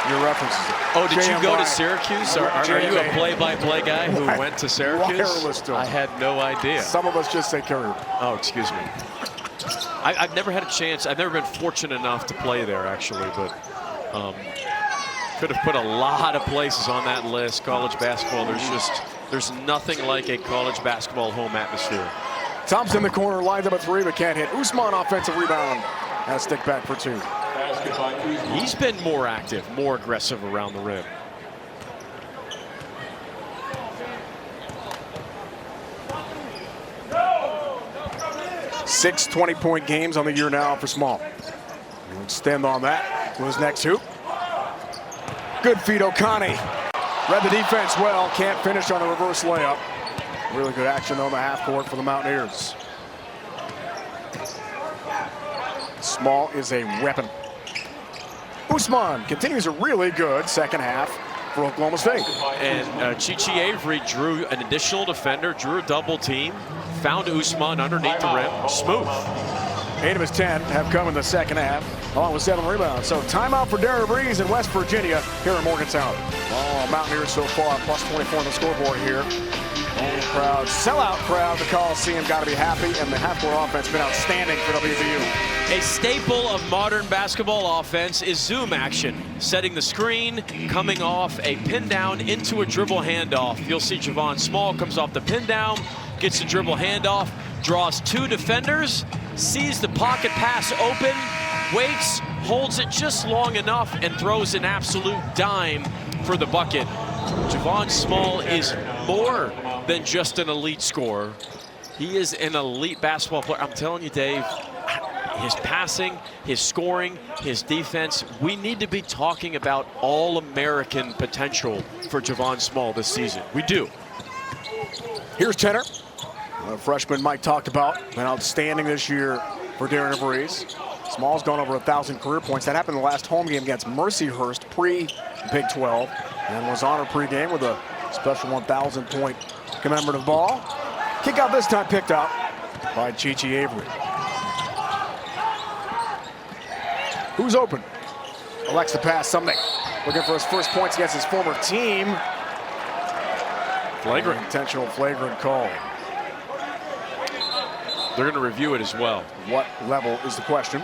Your references. Oh, did you go to Syracuse? Are you a play-by-play guy who went to Syracuse? Wireless dome. I had no idea. Some of us just say carrier. Oh, excuse me. I've never had a chance. I've never been fortunate enough to play there, actually, but could have put a lot of places on that list. College basketball, there's nothing like a college basketball home atmosphere. Thompson in the corner, lines up a 3, but can't hit. Usman offensive rebound. And a stick back for 2. He's been more active, more aggressive around the rim. Six 20-point games on the year now for Small. He'll extend on that with his next hoop. Good feed, O'Connor. Read the defense well, can't finish on the reverse layup. Really good action on the half court for the Mountaineers. Small is a weapon. Usman continues a really good second half for Oklahoma State. And Chichi Avery drew an additional defender, drew a double team, found Usman underneath the rim, smooth. 8 of his 10 have come in the second half, along with 7 rebounds. So timeout for Darren Breeze in West Virginia here in Morgantown. Oh, Mountaineers so far, plus 24 on the scoreboard here. And crowd, sellout crowd, the Coliseum got to be happy, and the half-court offense been outstanding for WVU. A staple of modern basketball offense is zoom action, setting the screen, coming off a pin down into a dribble handoff. You'll see Javon Small comes off the pin down, gets the dribble handoff, draws 2 defenders, sees the pocket pass open, waits, holds it just long enough, and throws an absolute dime for the bucket. Javon Small is more than just an elite scorer. He is an elite basketball player. I'm telling you, Dave, his passing, his scoring, his defense, we need to be talking about all-American potential for Javon Small this season. We do. Here's Tenor. Freshman Mike talked about, been outstanding this year for Darren Breeze. Small's gone over 1,000 career points. That happened in the last home game against Mercyhurst pre-Big 12 and was honored pre-game with a special 1,000-point commemorative ball. Kick out this time picked out by Chichi Avery. Who's open? Elects to pass something. Looking for his first points against his former team. Flagrant. Intentional flagrant call. They're going to review it as well. What level is the question?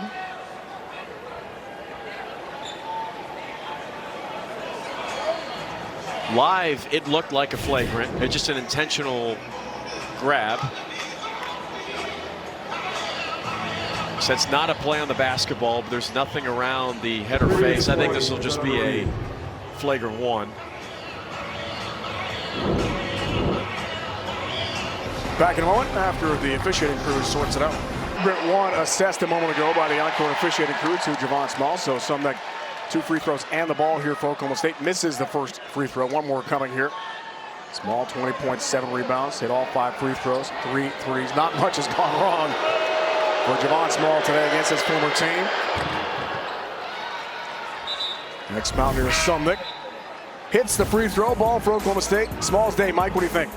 Live, it looked like a flagrant. It's just an intentional grab. So it's not a play on the basketball, but there's nothing around the head or face. I think this will just be a flagrant 1. Back in a moment after the officiating crew sorts it out. Flagrant 1 assessed a moment ago by the on-court officiating crew to Javon Small. So Sumnick, 2 free throws and the ball here for Oklahoma State. Misses the first free throw. 1 more coming here. Small, 20 points, 7 rebounds. Hit all 5 free throws, 3 threes. Not much has gone wrong for Javon Small today against his former team. Next Mountaineer Sumnick hits the free throw. Ball for Oklahoma State. Small's day. Mike, what do you think?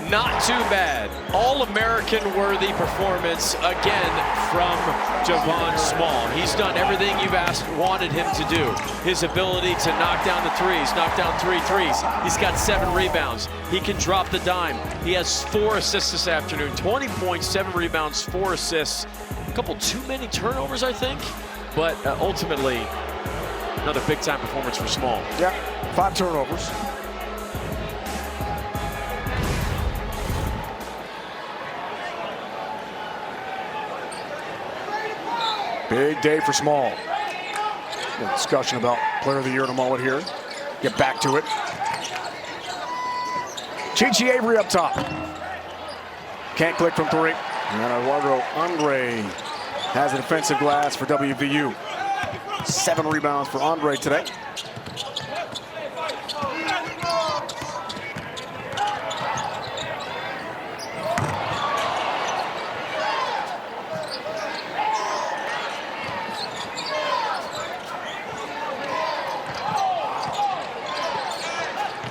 Not too bad. All-American worthy performance again from Javon Small. He's done everything you've wanted him to do. His ability to knock down the threes, knock down 3 threes. He's got 7 rebounds. He can drop the dime. He has 4 assists this afternoon. 20 points, 7 rebounds, 4 assists. A couple too many turnovers, I think. But ultimately, another big-time performance for Small. Yeah, 5 turnovers. Big day for Small. A discussion about Player of the Year in a moment here. Get back to it. Chichi Avery up top. Can't click from 3. And Eduardo Andre has a defensive glass for WVU. 7 rebounds for Andre today.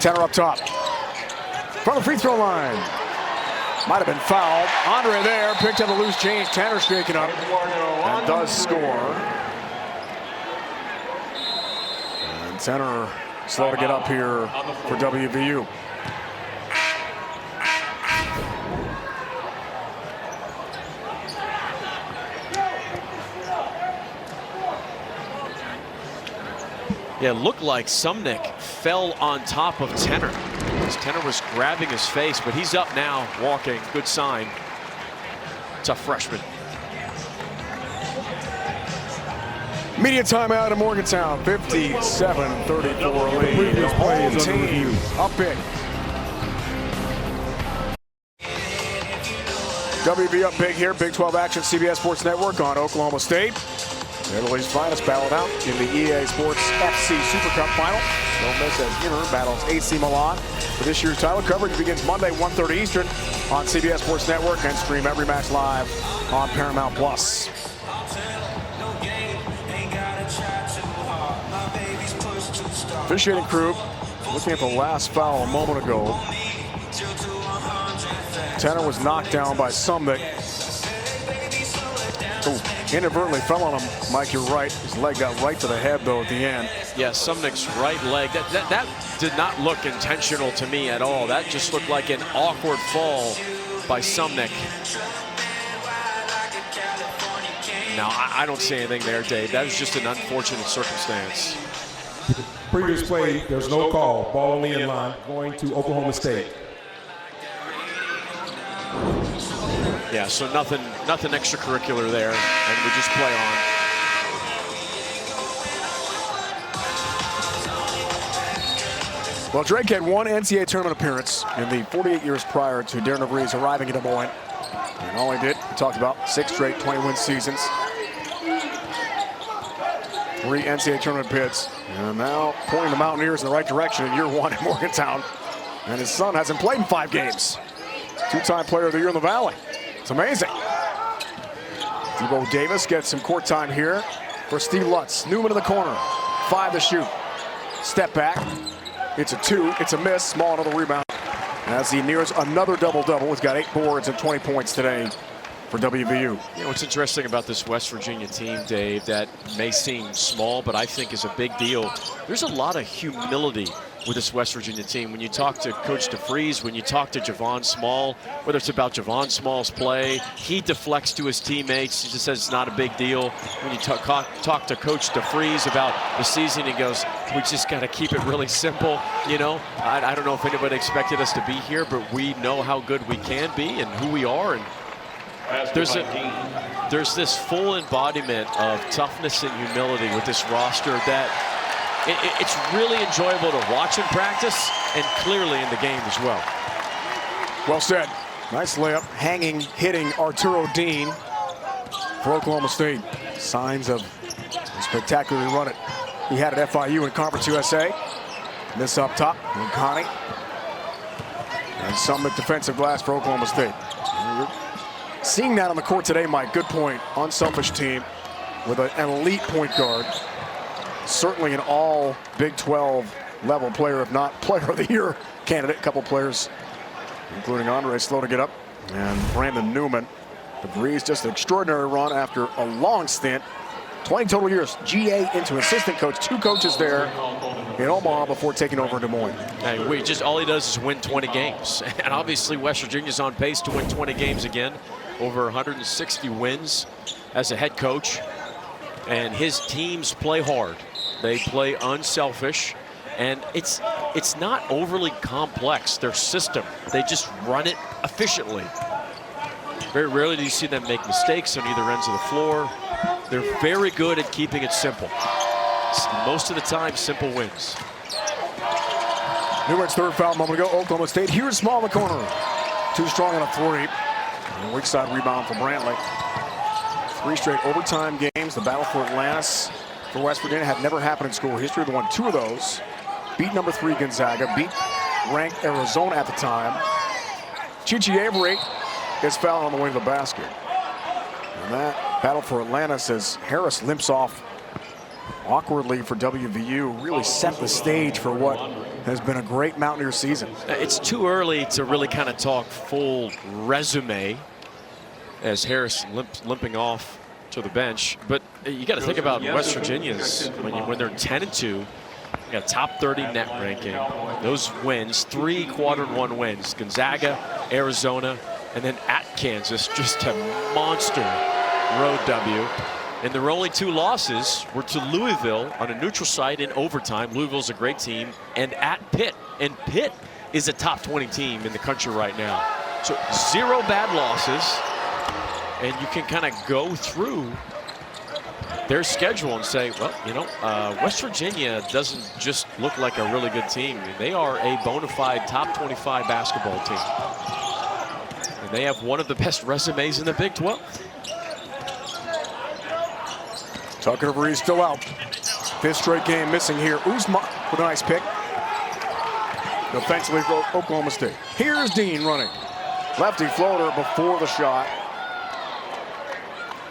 Tanner up top. From the free throw line. Might have been fouled. Andre there, picked up a loose change. Tanner shaking up and does score. And Tanner slow to get up here for WVU. Yeah, it looked like Sumnick fell on top of Tenner. Tenner was grabbing his face, but he's up now, walking. Good sign. It's a freshman. Media timeout in Morgantown. 57-34 lead. The home team up big. WV up big here. Big 12 action, CBS Sports Network on Oklahoma State. Italy's finest battled out in the EA Sports FC Super Cup final. Don't miss as Inter battles AC Milan for this year's title. Coverage begins Monday, 1:30 Eastern on CBS Sports Network and stream every match live on Paramount Plus. Officiating crew looking at the last foul a moment ago. Tanner was knocked down by Sumnick. Inadvertently fell on him. Mike, you're right. His leg got right to the head, though, at the end. Yeah, Sumnick's right leg. That did not look intentional to me at all. That just looked like an awkward fall by Sumnick. Now, I don't see anything there, Dave. That was just an unfortunate circumstance. Previous play, there's no call. Ball on the end line, going to Oklahoma State. Yeah, so nothing extracurricular there, and we just play on. Well, Drake had one NCAA tournament appearance in the 48 years prior to Darren DeVries arriving in Des Moines. And all he did, we talked about, 6 straight 20-win seasons. 3 NCAA tournament bids. And now pointing the Mountaineers in the right direction in year 1 in Morgantown. And his son hasn't played in 5 games. 2-time Player of the Year in the Valley. It's amazing. Debo Davis gets some court time here for Steve Lutz. Newman in the corner. 5 to shoot. Step back. It's a 2. It's a miss. Small, another rebound. As he nears another double-double. He's got 8 boards and 20 points today for WVU. You know what's interesting about this West Virginia team, Dave, that may seem small, but I think is a big deal. There's a lot of humility with this West Virginia team. When you talk to Coach DeVries, when you talk to Javon Small, whether it's about Javon Small's play, he deflects to his teammates. He just says it's not a big deal. When you talk to Coach DeVries about the season, he goes, we just got to keep it really simple. You know, I don't know if anybody expected us to be here, but we know how good we can be and who we are. And there's this full embodiment of toughness and humility with this roster that it's really enjoyable to watch in practice and clearly in the game as well. Well said. Nice layup. Hanging, hitting Arturo Dean for Oklahoma State. Signs of a spectacular run it he had at FIU in Conference USA. This up top, Connie. And Sumnick defensive glass for Oklahoma State. Seeing that on the court today, Mike, good point. Unselfish team with an elite point guard. Certainly an all Big 12 level player, if not Player of the Year candidate. A couple players, including Andre, slow to get up. And Brandon Newman. DeVries just an extraordinary run after a long stint. 20 total years, GA into assistant coach. 2 coaches there in Omaha before taking over in Des Moines. Hey, all he does is win 20 games. And obviously West Virginia's on pace to win 20 games again. Over 160 wins as a head coach. And his teams play hard. They play unselfish. And it's not overly complex, their system. They just run it efficiently. Very rarely do you see them make mistakes on either ends of the floor. They're very good at keeping it simple. Most of the time, simple wins. Newmark's third foul moment ago. Oklahoma State. Here's Small in the corner. Too strong on a three. And weak side rebound for Brantley. 3 straight overtime games. The battle for Atlantis for West Virginia had never happened in school history. They won 2 of those. Beat number 3 Gonzaga. Beat ranked Arizona at the time. Chichi Avery is fouled on the way to the basket. And that battle for Atlantis as Harris limps off awkwardly for WVU. Really set the stage for what has been a great Mountaineer season. It's too early to really kind of talk full resume as Harris limping off to the bench. But you got to think about West Virginia's when they're 10-2. You got top 30 net ranking. Those wins, 3 quadrant-1 wins. Gonzaga, Arizona, and then at Kansas, just a monster road W. And their only 2 losses were to Louisville on a neutral site in overtime. Louisville's a great team. And at Pitt. And Pitt is a top 20 team in the country right now. So 0 bad losses. And you can kind of go through their schedule and say, well, you know, West Virginia doesn't just look like a really good team. They are a bona fide top 25 basketball team. And they have one of the best resumes in the Big 12. Tucker Breeze still out. 5th straight game missing here. Uzma with a nice pick. Defensively for Oklahoma State. Here's Dean running. Lefty floater before the shot.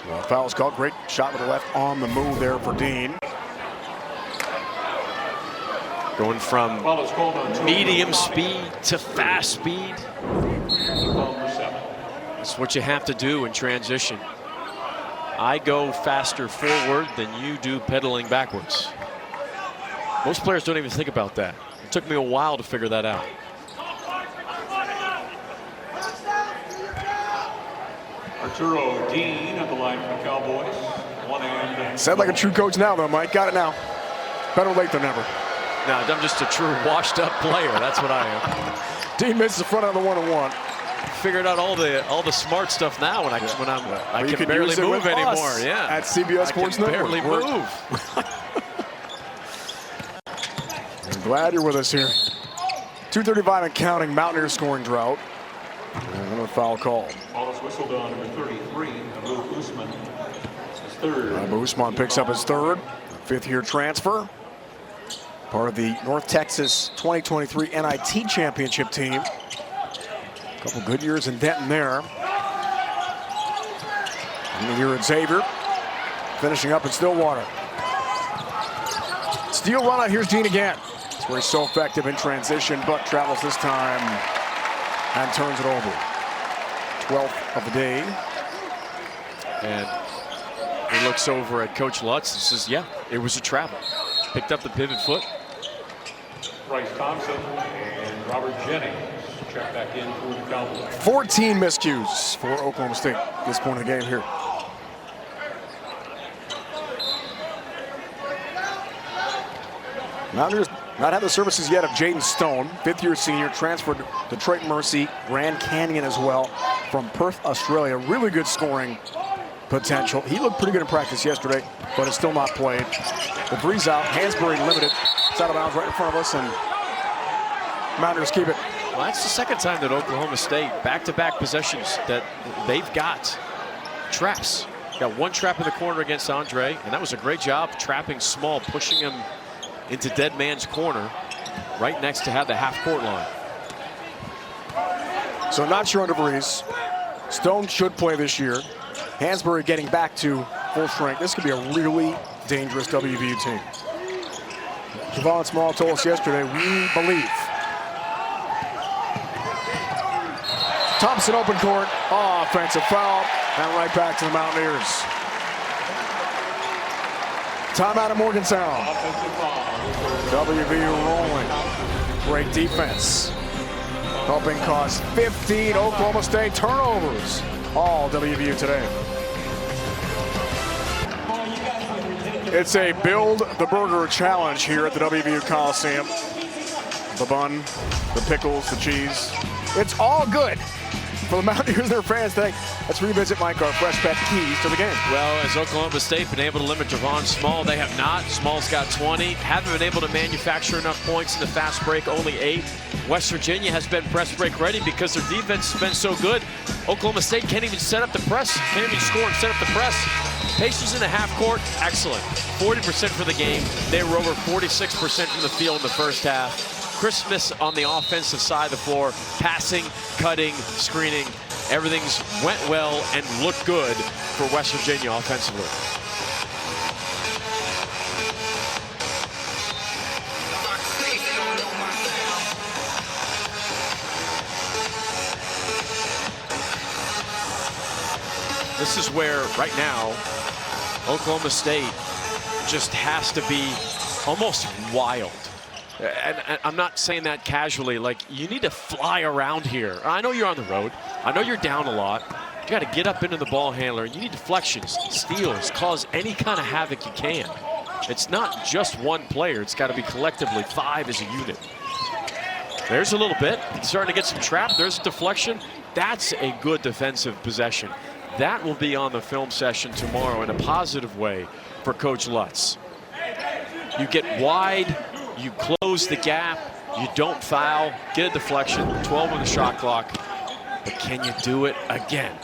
Well, foul is called. Great shot with the left on the move there for Dean. Going from medium speed to fast speed. That's what you have to do in transition. I go faster forward than you do pedaling backwards. Most players don't even think about that. It took me a while to figure that out. Arturo Dean at the line for the Cowboys. 1 and Said like a true coach now, though, Mike. Got it now. Better late than never. No, I'm just a true washed-up player. That's what I am. Dean misses the front on the 1-on-1. Figured out all the smart stuff now when I can barely move anymore. Yeah, at CBS Sports Network. Barely move. I'm glad you're with us here. 2:35 and counting. Mountaineer scoring drought. And another foul call. Ball is whistled on number 33, Abu Usman. His 3rd. Abu Usman picks up his 3rd. 5th-year transfer. Part of the North Texas 2023 NIT championship team. A couple good years in Denton there. And here at Xavier. Finishing up in Stillwater. Steal run out. Here's Dean again. That's where he's so effective in transition, but travels this time and turns it over. 12th of the day. And he looks over at Coach Lutz and says, yeah, it was a travel. Picked up the pivot foot. Bryce Thompson and Robert Jennings check back in for the Cowboys. 14 miscues for Oklahoma State at this point in the game here. Mountaineers not had the services yet of Jaden Stone, 5th-year senior, transferred to Detroit Mercy, Grand Canyon as well, from Perth, Australia. Really good scoring potential. He looked pretty good in practice yesterday, but it's still not played. The breeze out, Hansberry limited. It's out of bounds right in front of us, and Mountaineers keep it. Well, that's the 2nd time that Oklahoma State, back-to-back possessions, that they've got traps. Got 1 trap in the corner against Andre, and that was a great job trapping Small, pushing him into dead man's corner, right next to the half-court line. So not sure on DeVries. Stone should play this year. Hansberry getting back to full strength. This could be a really dangerous WVU team. Javon Small told us yesterday, we believe. Thompson open court. Oh, offensive foul. And right back to the Mountaineers. Timeout at Morgantown. WVU rolling. Great defense. Helping cause 15 Oklahoma State turnovers. All WVU today. It's a Build the Burger challenge here at the WVU Coliseum. The bun, the pickles, the cheese. It's all good for the Mountaineers and their fans today. Let's revisit Mike, our fresh bet keys to the game. Well, as Oklahoma State been able to limit Javon Small, they have not. Small's got 20. Haven't been able to manufacture enough points in the fast break, only 8. West Virginia has been press break ready because their defense has been so good. Oklahoma State can't even set up the press, can't even score and set up the press. Pacers in the half court, excellent. 40% for the game. They were over 46% from the field in the first half. Christmas on the offensive side of the floor, passing, cutting, screening. Everything's went well and looked good for West Virginia offensively. This is where, right now, Oklahoma State just has to be almost wild. And I'm not saying that casually. Like, you need to fly around here. I know you're on the road. I know you're down a lot. You got to get up into the ball handler. You need deflections, steals, cause any kind of havoc you can. It's not just one player. It's got to be collectively 5 as a unit. There's a little bit. Starting to get some trap. There's a deflection. That's a good defensive possession. That will be on the film session tomorrow in a positive way for Coach Lutz. You get wide, you close the gap, you don't foul, get a deflection, 12 on the shot clock, but can you do it again?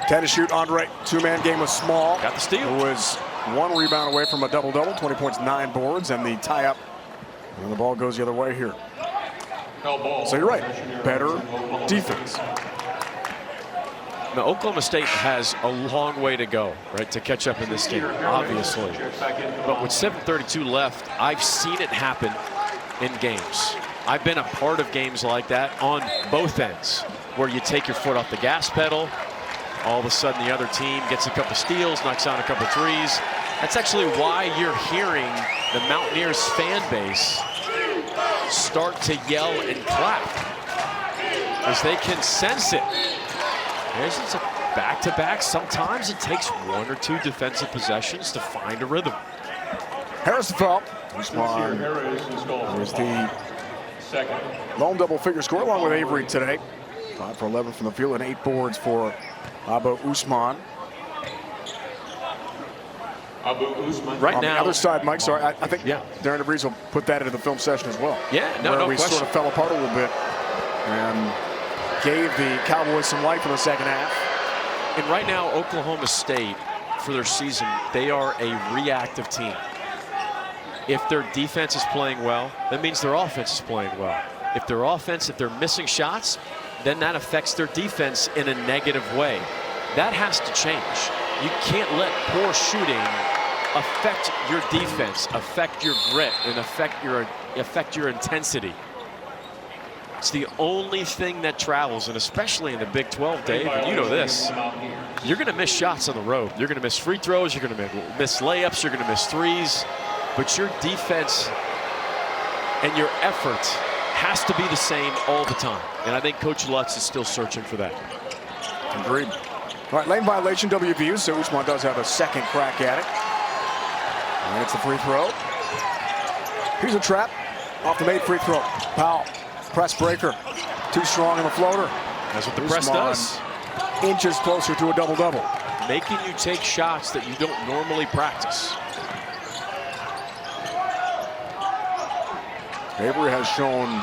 10 to shoot, Andre. 2-man game with Small. Got the steal. Who was 1 rebound away from a double-double, 20 points, 9 boards, and the tie-up. And the ball goes the other way here. So you're right, better defense. Now, Oklahoma State has a long way to go, right, to catch up in this game, obviously. But with 7:32 left, I've seen it happen in games. I've been a part of games like that on both ends, where you take your foot off the gas pedal, all of a sudden the other team gets a couple steals, knocks down a couple threes. That's actually why you're hearing the Mountaineers fan base start to yell and clap, as they can sense it. It's a back-to-back. Sometimes it takes 1 or 2 defensive possessions to find a rhythm. Harris the foul. Usman is the lone double-figure score along with Avery today. 5 for 11 from the field and 8 boards for Abu Usman. Right on now, the other side, Mike, sorry, I think Darren DeVries will put that into the film session as well. Yeah, no we question. sort of fell apart a little bit and gave the Cowboys some life in the second half. And right now, Oklahoma State, for their season, they are a reactive team. If their defense is playing well, that means their offense is playing well. If their offense, if they're missing shots, then that affects their defense in a negative way. That has to change. You can't let poor shooting affect your defense, affect your grit, and affect your intensity. It's the only thing that travels, and especially in the Big 12, Dave, and you know this, you're going to miss shots on the road. You're going to miss free throws, you're going to miss layups, you're going to miss threes, but your defense and your effort has to be the same all the time. And I think Coach Lutz is still searching for that. Agreed. All right, lane violation, WVU, so Usman does have a second crack at it. And it's the free throw. Here's a trap off the made free throw. Powell. Press breaker, too strong in the floater. That's what the press does. Inches closer to a double-double. Making you take shots that you don't normally practice. Avery has shown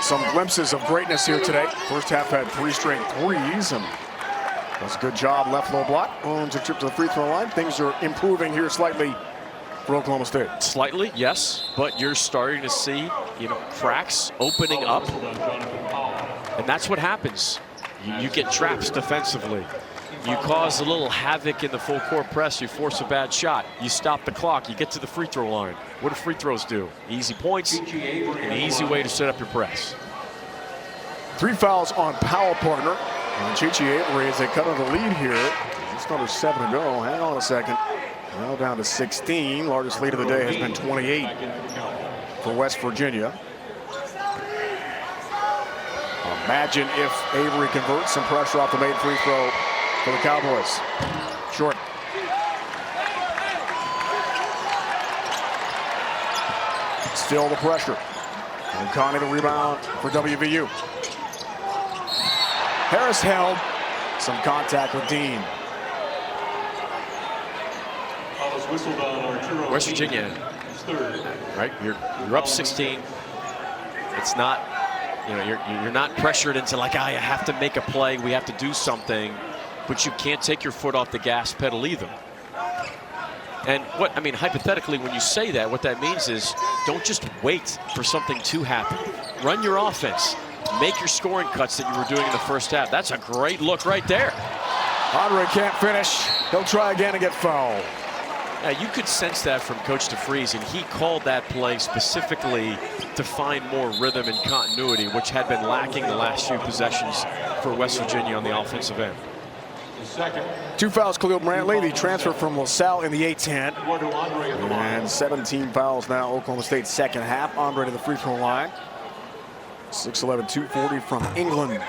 some glimpses of greatness here today. First half had 3 straight threes, and does a good job. Left low block, owns a trip to the free throw line. Things are improving here slightly for Oklahoma State. Slightly, yes, but you're starting to see, cracks opening up, and that's what happens. You get traps defensively. You cause a little havoc in the full court press. You force a bad shot. You stop the clock. You get to the free throw line. What do free throws do? Easy points, an easy way to set up your press. 3 fouls on Powell, partner. And Chichi Avery, as they cut on the lead here. Just under 7 to go. Hang on a second. Now down to 16. Largest lead of the day has been 28 for West Virginia. Imagine if Avery converts some pressure off the made free throw for the Cowboys. Short. Still the pressure. And Connie the rebound for WVU. Harris held. Some contact with Dean. Foul was whistled on Arturo. West Virginia, His third. right? You're up 16. It's not, you know, you're not pressured into like, you have to make a play. We have to do something, but you can't take your foot off the gas pedal either. And hypothetically, when you say that, what that means is don't just wait for something to happen. Run your offense. Make your scoring cuts that you were doing in the first half. That's a great look right there. Andre can't finish. He'll try again and get fouled. Yeah, you could sense that from Coach DeFries, and he called that play specifically to find more rhythm and continuity, which had been lacking the last few possessions for West Virginia on the offensive end. Second. 2 fouls, Khalil Brantley, the transfer from LaSalle in the A-10. Eduardo Andre at the line. And 17 fouls now, Oklahoma State second half. Andre to the free throw line. 6'11", 240 from England.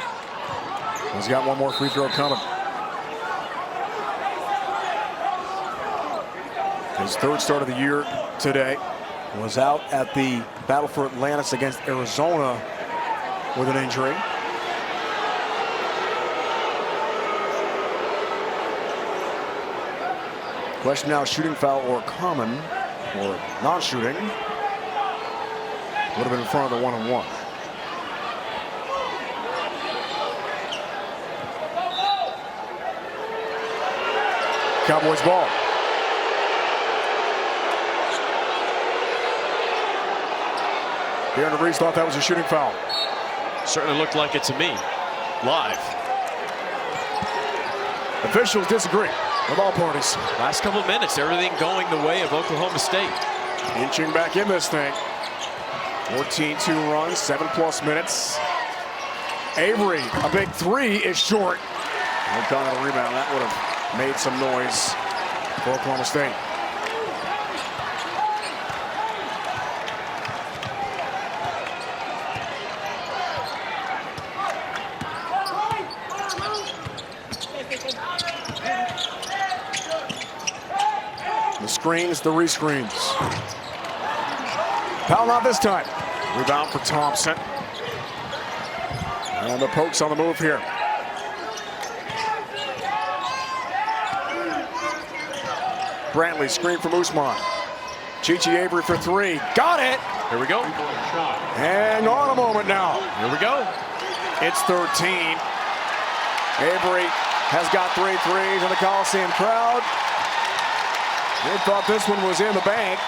He's got one more free throw coming. His third start of the year today. Was out at the Battle for Atlantis against Arizona with an injury. Question now, shooting foul or common, or non-shooting. Would have been in front of the 1-on-1. Cowboys ball. Darren DeVries thought that was a shooting foul. Certainly looked like it to me, live. Officials disagree with all parties. Last couple of minutes, everything going the way of Oklahoma State. Inching back in this thing. 14-2 run, 7+ minutes. Avery, a big three is short. O'Connell rebound, that would have made some noise for Oklahoma State. The screens, the rescreens. Foul not this time. Rebound for Thompson. And the Pokes on the move here. Brantley screen from Usman. Chichi Avery for three. Got it. Here we go. Hang on a moment now. Here we go. It's 13. Avery has got 3 threes in the Coliseum crowd. They thought this one was in the bank.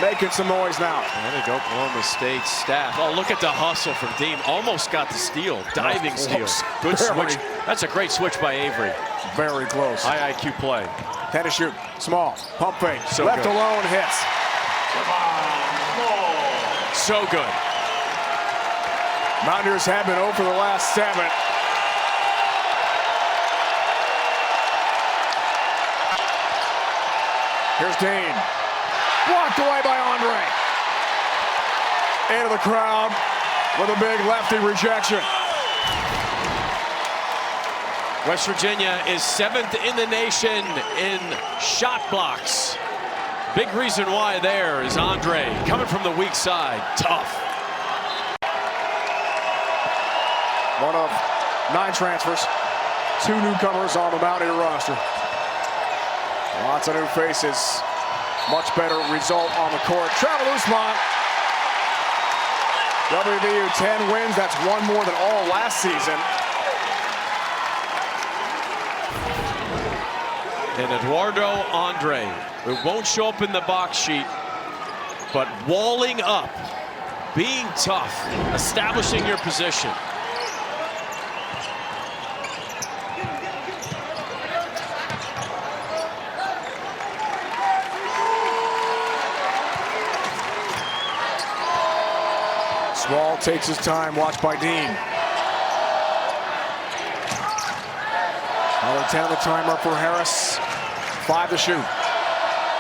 Making some noise now. I think Oklahoma State staff. Oh, look at the hustle from Dean. Almost got the steal. Diving steal. Good switch. That's a great switch by Avery. Very close. High IQ play. 10 to shoot. Small. Pump fake. So left good. alone hits. So good. Mountaineers have been 0 for the last 7. Here's Dean. Blocked away by Andre. Into the crowd with a big lefty rejection. West Virginia is 7th in the nation in shot blocks. Big reason why there is Andre coming from the weak side. Tough. One of 9 transfers. 2 newcomers on the Mountaineer roster. Lots of new faces. Much better result on the court. Travel Usman. WVU 10 wins. That's 1 more than all last season. And Eduardo Andre, it won't show up in the box sheet, but walling up, being tough, establishing your position. Small takes his time, watched by Dean. Another 10 on the timer for Harris. 5 to shoot.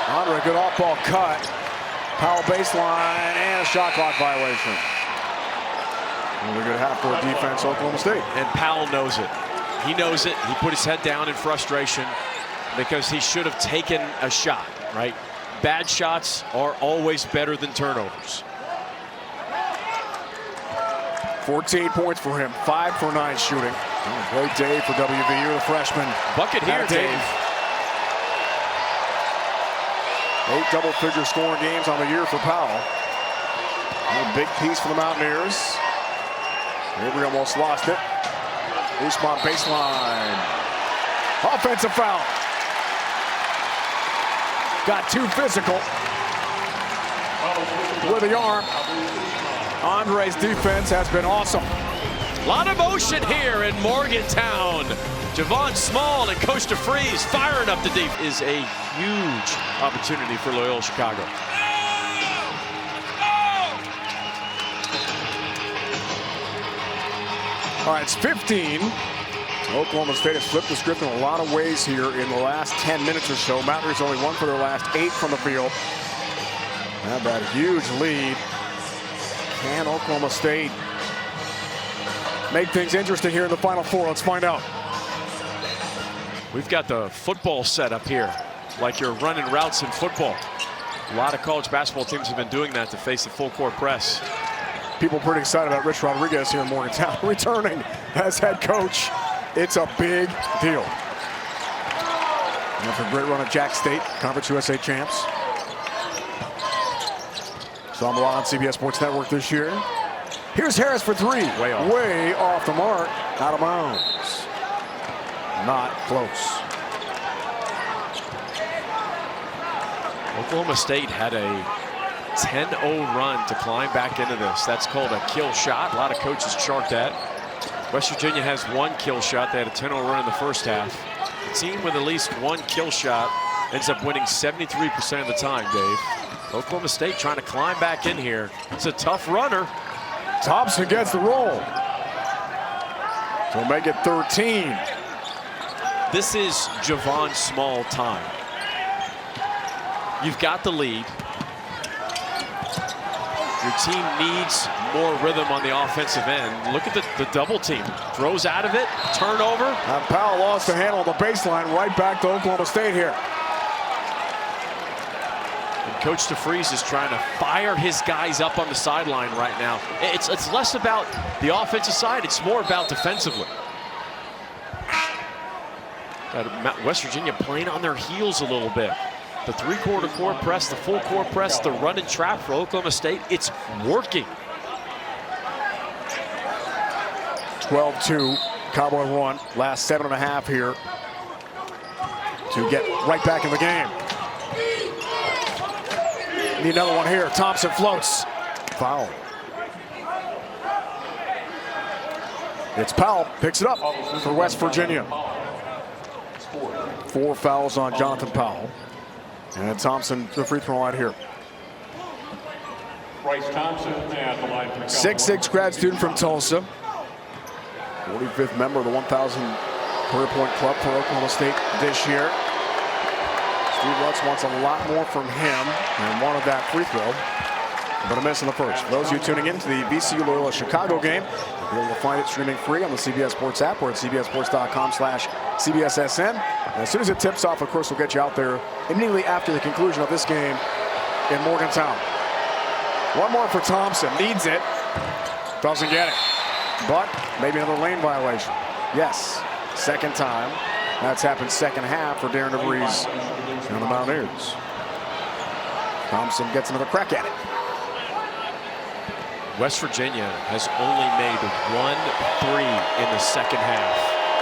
Andre, good off-ball cut. Powell baseline and a shot clock violation. Really good half-court defense, Oklahoma State. And Powell knows it. He knows it. He put his head down in frustration because he should have taken a shot, right? Bad shots are always better than turnovers. 14 points for him, 5 for 9 shooting. Great day for WVU, the freshman. Bucket here, Dave. 8 double-figure scoring games on the year for Powell. A big piece for the Mountaineers. Avery almost lost it. Usman baseline. Offensive foul. Got too physical with the arm. Andre's defense has been awesome. A lot of motion here in Morgantown. Javon Small and Coach DeFreeze firing up the deep is a huge opportunity for Loyola Chicago. All right, it's 15. Oklahoma State has flipped the script in a lot of ways here in the last 10 minutes or so. Mountaineers only 1 for their last 8 from the field. Have that huge lead. Can Oklahoma State make things interesting here in the Final Four? Let's find out. We've got the football set up here, like you're running routes in football. A lot of college basketball teams have been doing that to face the full court press. People pretty excited about Rich Rodriguez here in Morgantown returning as head coach. It's a big deal. And after a great run at Jack State, Conference USA champs. Saw him a lot on CBS Sports Network this year. Here's Harris for 3. Way off the mark. Out of bounds. Not close. Oklahoma State had a 10-0 run to climb back into this. That's called a kill shot. A lot of coaches chart that. West Virginia has 1 kill shot. They had a 10-0 run in the first half. The team with at least 1 kill shot ends up winning 73% of the time, Dave. Oklahoma State trying to climb back in here. It's a tough runner. Thompson gets the roll. So make it 13. This is Javon Small time. You've got the lead. Your team needs more rhythm on the offensive end. Look at the double team. Throws out of it, turnover. And Powell lost the handle on the baseline, right back to Oklahoma State here. And Coach DeFreeze is trying to fire his guys up on the sideline right now. It's less about the offensive side, it's more about defensively. West Virginia playing on their heels a little bit. The 3-quarter court press, the full court press, the run and trap for Oklahoma State, it's working. 12-2, Cowboy run, last 7.5 here to get right back in the game. Need another one here. Thompson floats. Foul. It's Powell, picks it up for West Virginia. 4 fouls on Jonathan Powell. And Thompson to the free throw line here. Bryce Thompson at the line for 6'6" grad student from Tulsa. 45th member of the 1,000 career point club for Oklahoma State this year. Steve Lutz wants a lot more from him and wanted that free throw, but a miss in the first. For those of you tuning in to the VCU Loyola Chicago game, you'll be able to find it streaming free on the CBS Sports app or at cbssports.com/CBSSN. And as soon as it tips off, of course, we'll get you out there immediately after the conclusion of this game in Morgantown. One more for Thompson, needs it, doesn't get it, but maybe another lane violation. Yes, second time. That's happened second half for Darren DeVries and the Mountaineers. Thompson gets another crack at it. West Virginia has only made 1 3 in the second half.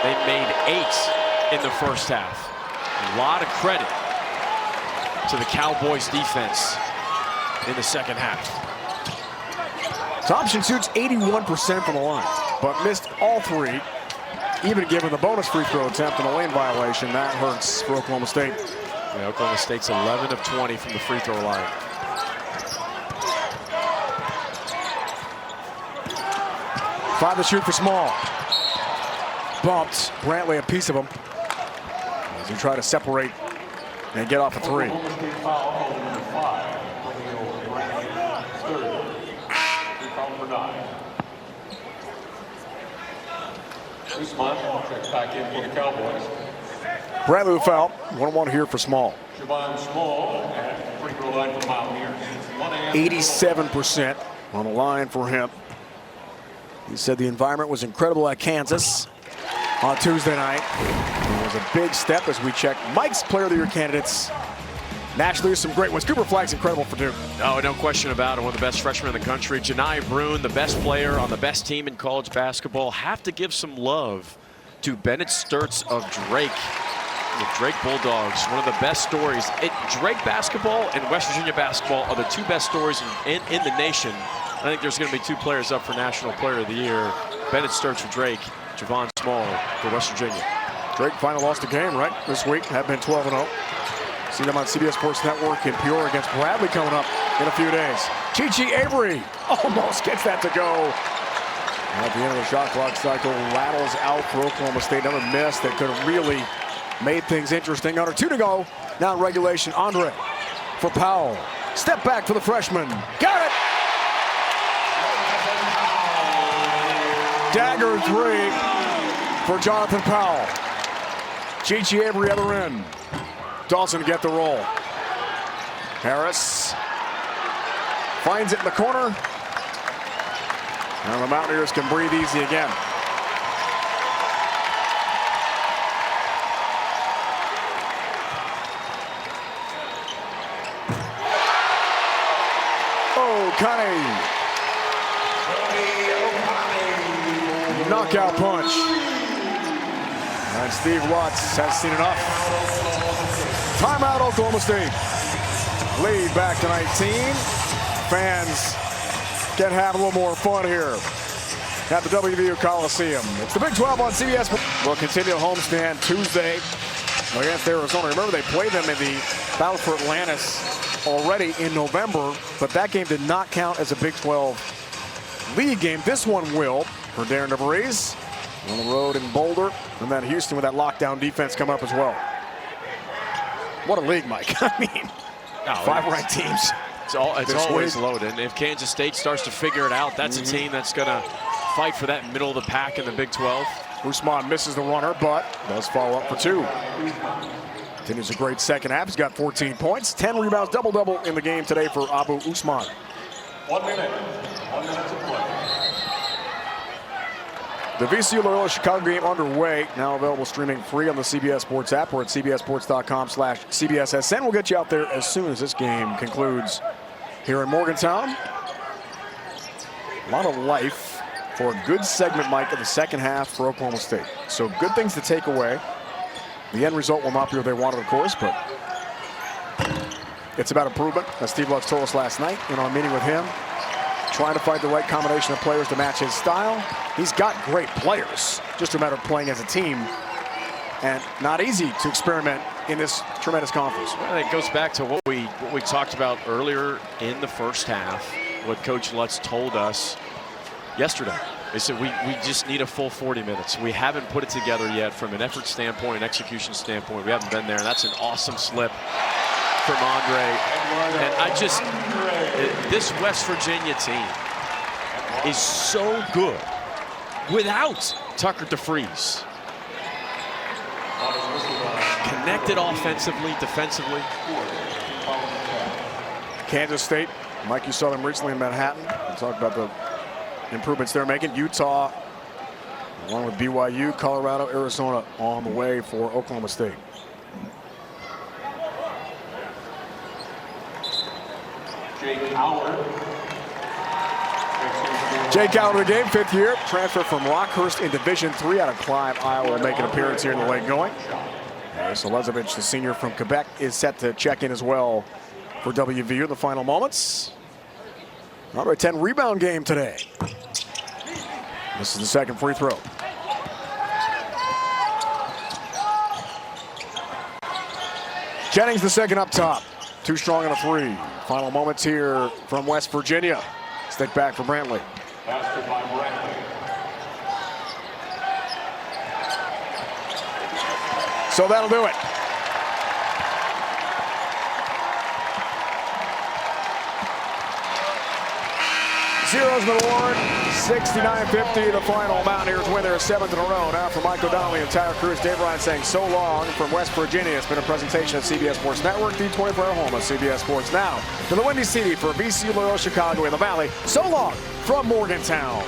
They made 8 in the first half. A lot of credit to the Cowboys defense in the second half. Thompson shoots 81% from the line, but missed all 3. Even given the bonus free throw attempt and a lane violation, that hurts for Oklahoma State. Yeah, Oklahoma State's 11 of 20 from the free throw line. Five to shoot for Small. Bumped. Brantley a piece of him as he tried to separate and get off a 3. Usman checks back in for the Cowboys. Bradley foul. 1-1 here for Small. Javon Small at the free throw line for Mountaineers. 87% on the line for him. He said the environment was incredible at Kansas. on Tuesday night. It was a big step as we check Mike's Player of the Year candidates. Nationally, some great ones. Cooper Flagg's incredible for Duke. Oh, no question about it. One of the best freshmen in the country. Janai Bruin, the best player on the best team in college basketball. Have to give some love to Bennett Sturtz of Drake. The Drake Bulldogs, one of the best stories. Drake basketball and West Virginia basketball are the two best stories in the nation. I think there's going to be two players up for National Player of the Year. Bennett Sturtz for Drake, Javon Small for West Virginia. Drake finally lost a game, right, this week. Have been 12-0. See them on CBS Sports Network in Peoria against Bradley coming up in a few days. Chi Avery almost gets that to go. At the end of the shot clock cycle, rattles out for Oklahoma State. Another miss that could have really made things interesting. Under 2 to go. Now in regulation, Andre for Powell. Step back for the freshman. Got it! Dagger 3 for Jonathan Powell. Chi Avery other end. Dawson get the roll. Harris finds it in the corner. And the Mountaineers can breathe easy again. O'Connell. Knockout punch. And Steve Watts has seen enough. Timeout, Oklahoma State. Lead back to 19. Fans can have a little more fun here at the WVU Coliseum. It's the Big 12 on CBS. We'll continue a homestand Tuesday against Arizona. Remember, they played them in the Battle for Atlantis already in November, but that game did not count as a Big 12 league game. This one will for Darren DeVries on the road in Boulder, and then Houston with that lockdown defense coming up as well. What a league, Mike. I mean, 5 ranked teams. It's always loaded. And if Kansas State starts to figure it out, that's a team that's going to fight for that middle of the pack in the Big 12. Usman misses the runner, but does follow up for 2. Continues a great second half. He's got 14 points, 10 rebounds, double-double in the game today for Abu Usman. 1 minute. 1 minute to play. The VCU Loyola Chicago game underway, now available streaming free on the CBS Sports app or at cbssports.com/CBSSN. We'll get you out there as soon as this game concludes here in Morgantown. A lot of life for a good segment, Mike, of the second half for Oklahoma State. So good things to take away. The end result will not be what they wanted, of course, but it's about improvement, as Steve Lutz told us last night in our meeting with him. Trying to find the right combination of players to match his style. He's got great players, just a matter of playing as a team. And not easy to experiment in this tremendous conference. Well, it goes back to what we talked about earlier in the first half, what Coach Lutz told us yesterday. They said we just need a full 40 minutes. We haven't put it together yet from an effort standpoint, an execution standpoint. We haven't been there, and that's an awesome slip from Andre. And this West Virginia team is so good without Tucker DeFries. Connected offensively, defensively. Kansas State, Mike, you saw them recently in Manhattan. We talked about the improvements they're making. Utah, along with BYU, Colorado, Arizona on the way for Oklahoma State. Jake Howard of the game, 5th year, transfer from Rockhurst in Division III out of Clive, Iowa, will make an appearance here in the late going. Selezovich, the senior from Quebec, is set to check in as well for WVU in the final moments. All right, 10 rebound game today. This is the second free throw. Jennings the second up top. Too strong on a 3. Final moments here from West Virginia. Stick back for Brantley. Basket by Brantley. So that'll do it. Zero's been award, 69-50, the final. Mountaineers win their 7th in a row. Now for Mike O'Donnell, the entire crew, Dave Ryan saying so long from West Virginia. It's been a presentation of CBS Sports Network, the 24-hour home of CBS Sports Now. To the Windy City for VCU Loyola Chicago in the Valley. So long from Morgantown.